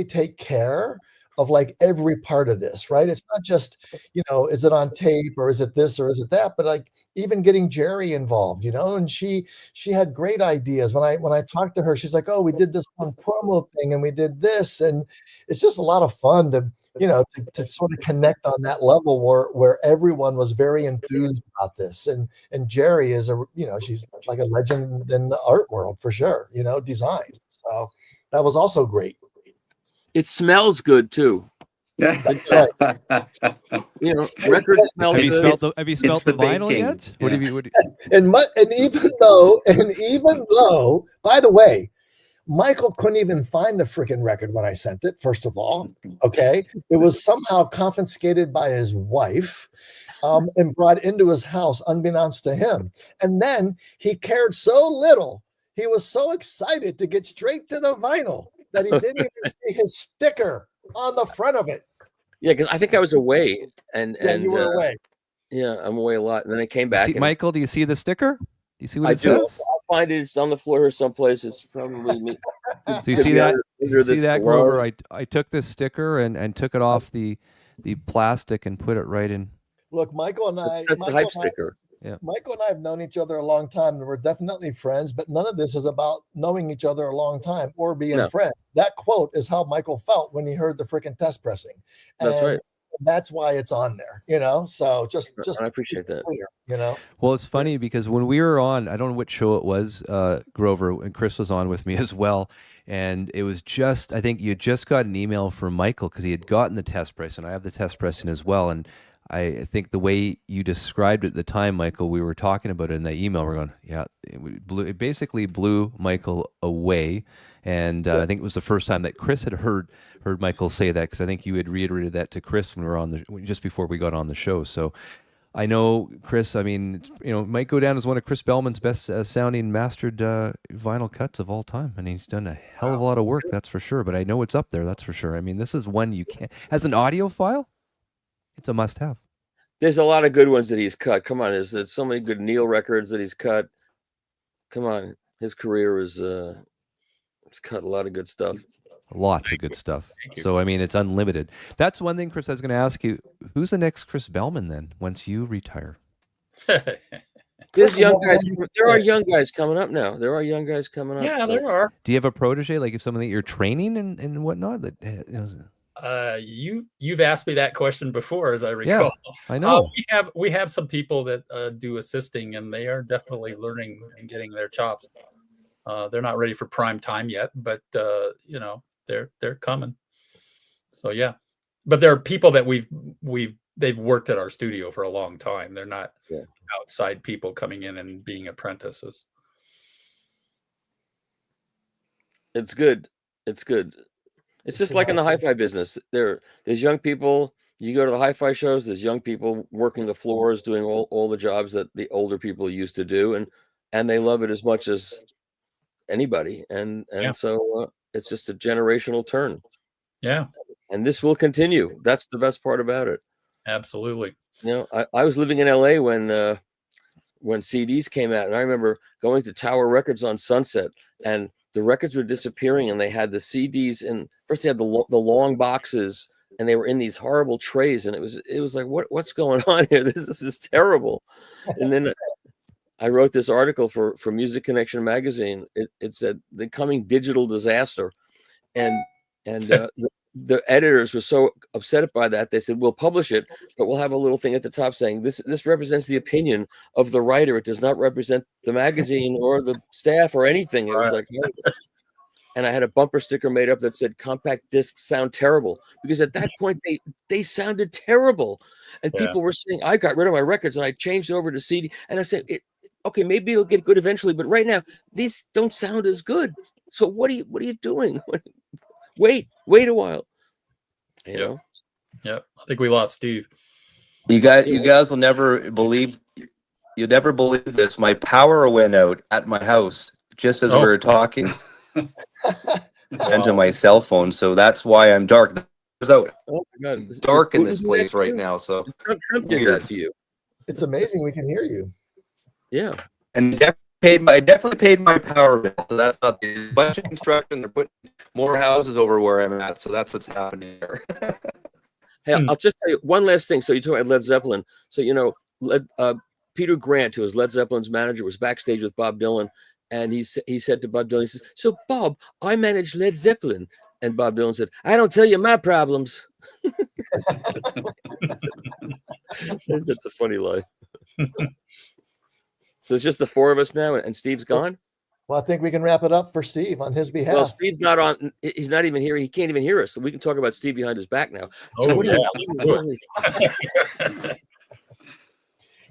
take care of like every part of this, right? It's not just, is it on tape or is it this or is it that, but like even getting Jerry involved, and she had great ideas. When I talked to her, she's like, oh, we did this one promo thing and we did this, and it's just a lot of fun to to sort of connect on that level where everyone was very enthused about this. And Jerry is she's like a legend in the art world for sure, design. So that was also great. It smells good too. That's right. Records smell good. Have you smelled the vinyl yet? Yeah. And even though, by the way, Michael couldn't even find the freaking record when I sent it, first of all. Okay. It was somehow confiscated by his wife and brought into his house unbeknownst to him. And then he cared so little. He was so excited to get straight to the vinyl that he didn't even see his sticker on the front of it. Yeah, because I think I was away. And you were away. Yeah, I'm away a lot. And then I came back. Michael, do you see the sticker? Do you see what it says? I'll find it. It's on the floor here someplace. It's probably me. So you see that? You see that, Grover? I took this sticker and took it off the plastic and put it right in. Look, Michael and I. That's the hype sticker. Yeah. Michael and I have known each other a long time, and we're definitely friends, but none of this is about knowing each other a long time or being friends. That quote is how Michael felt when he heard the freaking test pressing. And that's right. That's why it's on there, so just I appreciate that. Clear, Well, it's funny because when we were on, I don't know which show it was, Grover, and Chris was on with me as well. And it was I think you just got an email from Michael because he had gotten the test press, and I have the test pressing as well. And I think the way you described it at the time, Michael, we were talking about it in that email. We're going, yeah, it basically blew Michael away. And I think it was the first time that Chris had heard Michael say that, because I think you had reiterated that to Chris when we were just before we got on the show. So I know, Chris, I mean, it might go down as one of Chris Bellman's best sounding mastered vinyl cuts of all time. And he's done a hell of a lot of work, that's for sure. But I know it's up there, that's for sure. I mean, this is one you can't, as an audio file, it's a must have. There's a lot of good ones that he's cut. Come on, there's so many good Neil records that he's cut. Come on, his career is it's cut a lot of good stuff. Lots of good stuff. So I mean, it's unlimited. That's one thing, Chris, I was going to ask you. Who's the next Chris Bellman then? Once you retire, there's young guys. There are young guys coming up now. There are young guys coming up. Yeah, there are. Do you have a protege, like if someone that you're training and whatnot? You've asked me that question before, as I recall. Yeah, I know. We have some people that do assisting, and they are definitely learning and getting their chops. They're not ready for prime time yet, but they're coming. So yeah, but there are people that they've worked at our studio for a long time. They're not outside people coming in and being apprentices. It's good. It's good. It's just like in the hi-fi business. There's young people. You go to the hi-fi shows. There's young people working the floors, doing all the jobs that the older people used to do, and they love it as much as anybody. And so it's just a generational turn. Yeah. And this will continue. That's the best part about it. Absolutely. I was living in LA when CDs came out, and I remember going to Tower Records on Sunset, and the records were disappearing, and they had the CDs, and first they had the long boxes, and they were in these horrible trays, and it was like, what's going on here? This is terrible. And then I wrote this article for Music Connection magazine. It said the coming digital disaster, and the editors were so upset by that. They said, we'll publish it, but we'll have a little thing at the top saying this represents the opinion of the writer. It does not represent the magazine or the staff or anything. It was like, and I had a bumper sticker made up that said compact discs sound terrible, because at that point they sounded terrible. And people were saying, I got rid of my records and I changed over to CD. And I said, okay, maybe it'll get good eventually, but right now these don't sound as good. So what are you doing? Wait a while. You know? Yep. I think we lost Steve. You guys will never believe You'll never believe this. My power went out at my house just as we were talking, and to my cell phone. So that's why I'm dark. It's out. Oh my God! It's dark in Putin this did place that right too? now. So Trump did weird. that to you. It's amazing we can hear you. Yeah. And I definitely paid my power bill. So that's not the bunch of construction. They're putting more houses over where I'm at. So that's what's happening here. Hey, I'll just tell you one last thing. So you talk about Led Zeppelin. So Peter Grant, who was Led Zeppelin's manager, was backstage with Bob Dylan, and he said to Bob Dylan, he says, "So Bob, I manage Led Zeppelin," and Bob Dylan said, "I don't tell you my problems." That's a funny line. So it's just the four of us now, and Steve's gone. Well, I think we can wrap it up for Steve on his behalf. Well, Steve's not on. He's not even here. He can't even hear us. So we can talk about Steve behind his back now. Oh, yeah.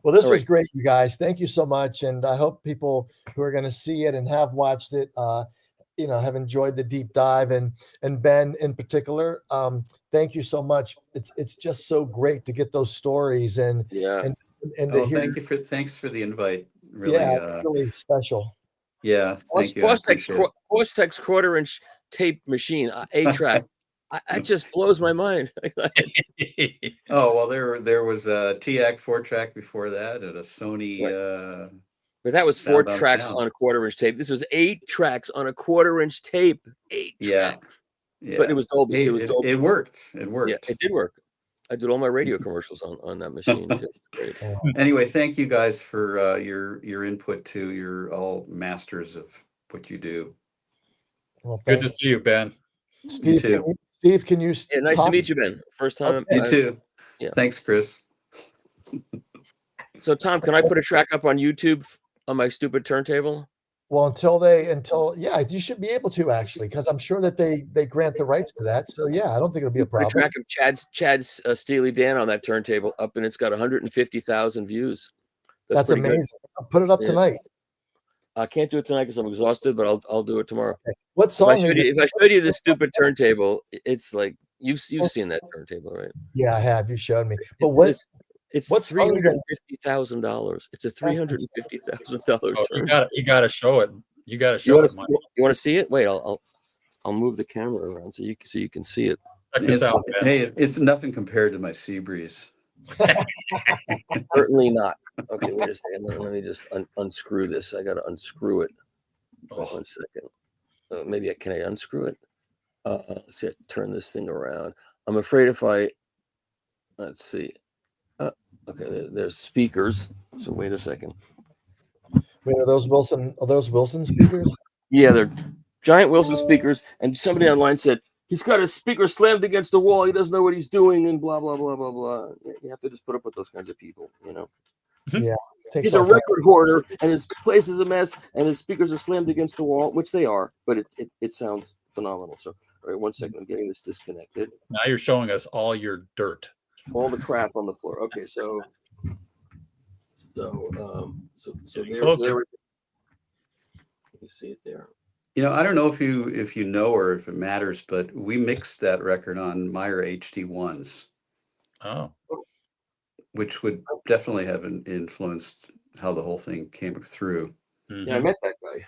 Well, this was great, you guys. Thank you so much. And I hope people who are going to see it and have watched it, have enjoyed the deep dive. And Ben in particular, thank you so much. It's just so great to get those stories and thanks for the invite. Really, it's really special. Yeah, thank you. Fostex quarter-inch tape machine, 8-track. It just blows my mind. Oh well, there was a TAC 4-track before that, and a Sony. Right. But that was 4 tracks on a quarter-inch tape. This was 8 tracks on a quarter-inch tape. 8 tracks. Yeah. But it was Dolby. It worked. It worked. Yeah, it did work. I did all my radio commercials on that machine too. Anyway, thank you guys for your input too. You're all masters of what you do. Well, good to see you, Ben. Steve, can you? Yeah, nice to meet you, Ben. First time. You too. Yeah. Thanks, Chris. So, Tom, can I put a track up on YouTube on my stupid turntable? Well, you should be able to actually, because I'm sure that they grant the rights to that. So yeah, I don't think it'll be a problem. A track of Chad's Steely Dan on that turntable up, and it's got 150,000 views. That's amazing. Good. I'll put it up tonight. I can't do it tonight because I'm exhausted, but I'll do it tomorrow. Okay. What song? If I showed you this stupid turntable, it's like you've seen that turntable, right? Yeah, I have. You showed me. But it's $350,000. It's a $350,000. Oh, you got to show it. You got to show it. You want to see it? Wait, I'll move the camera around so you can see it. It's nothing compared to my Seabreeze. Certainly not. Okay, wait a second. Let me just unscrew this. I got to unscrew it. Oh, 1 second. Maybe can I unscrew it? Let's see. Turn this thing around. I'm afraid if let's see. Okay, there's speakers. So wait a second. Wait, are those Wilson speakers? Yeah, they're giant Wilson speakers. And somebody online said he's got his speaker slammed against the wall. He doesn't know what he's doing, and blah blah blah blah blah. You have to just put up with those kinds of people, Yeah. He's a record hoarder, and his place is a mess, and his speakers are slammed against the wall, which they are, but it sounds phenomenal. So, all right, 1 second. I'm getting this disconnected. Now you're showing us all your dirt. All the crap on the floor. Okay, so there you see it there. I don't know if you know or if it matters, but we mixed that record on Meyer HD1s. Oh. Which would definitely have influenced how the whole thing came through. Mm-hmm. Yeah, I met that guy.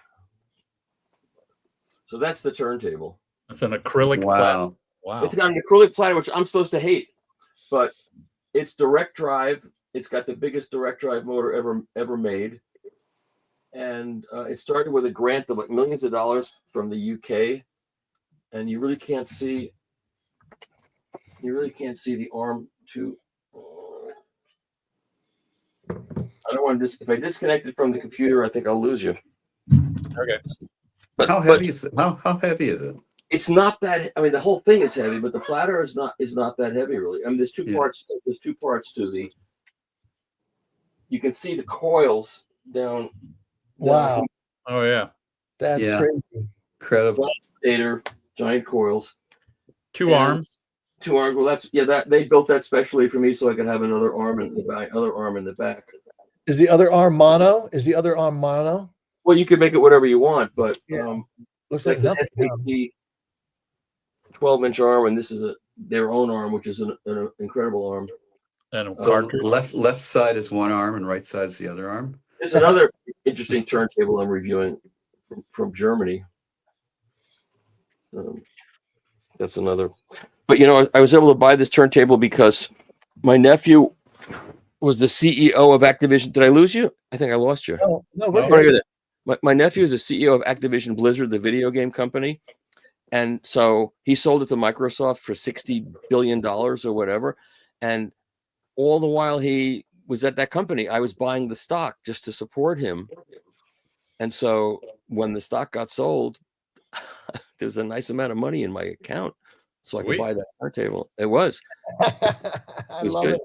So that's the turntable. It's an acrylic platter. Wow. It's got an acrylic platter, which I'm supposed to hate. But it's direct drive. It's got the biggest direct drive motor ever made, and it started with a grant of like millions of dollars from the UK, and you really can't see the arm to. I don't want to if I disconnect it from the computer, I think I'll lose you. Okay. But how heavy is it? How heavy is it? It's not that. I mean, the whole thing is heavy, but the platter is not that heavy, really. I mean, there's two parts. There's 2 parts to the. You can see the coils down. Wow. Oh yeah. That's crazy. Incredible. Giant coils. 2 arms. 2 arms. Well, they built that specially for me so I could have another arm in the back. Is the other arm mono? Well, you could make it whatever you want, but looks like nothing. 12-inch arm, and this is their own arm, which is an incredible arm. And a So cartridge. left side is one arm and right side is the other arm. There's another interesting turntable I'm reviewing from Germany. That's another. But I was able to buy this turntable because my nephew was the CEO of Activision. Did I lose you? I think I lost you. No, we're Oh, good. My nephew is the CEO of Activision Blizzard, the video game company. And so he sold it to Microsoft for $60 billion or whatever. And all the while he was at that company, I was buying the stock just to support him. And so when the stock got sold, there's a nice amount of money in my account. So I could buy that turntable. It was I love good. it.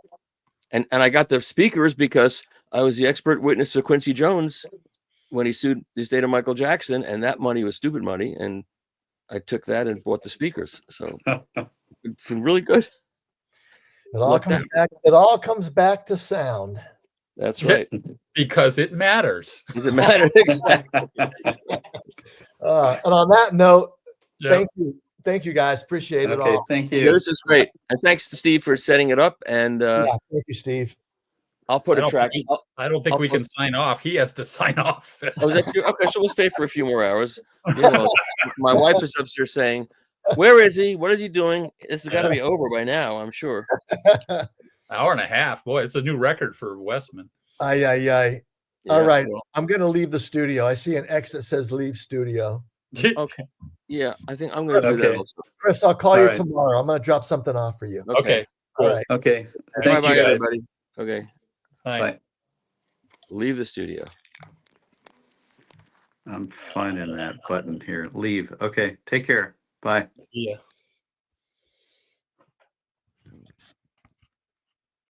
And I got the speakers because I was the expert witness to Quincy Jones when he sued the estate of Michael Jackson, and that money was stupid money. And I took that and bought the speakers. So it's really good. It all comes back to sound. That's right. Because it matters. Does it matter? Exactly. And on that note, Yeah. Thank you guys. Appreciate it Okay, all. thank Yeah, you. this is great. And thanks to Steve for setting it up. And Thank you, Steve. I'll put a track. I don't think we can sign off. He has to sign off. Oh, that's true? Okay, so we'll stay for a few more hours. My wife is upstairs saying, "Where is he? What is he doing? This has got to be over by now, I'm sure." Hour and a half. Boy, it's a new record for Westman. All Yeah, right. well, I'm going to leave the studio. I see an X that says leave studio. okay. Yeah, I think I'm going to do that Okay. also. Chris, I'll call All you right. tomorrow. I'm going to drop something off for you. Okay. All right. Okay, thank Bye-bye, you guys. everybody. Okay, Bye. Bye. leave the studio. I'm finding that button here. Leave. Okay, take care. Bye. See ya.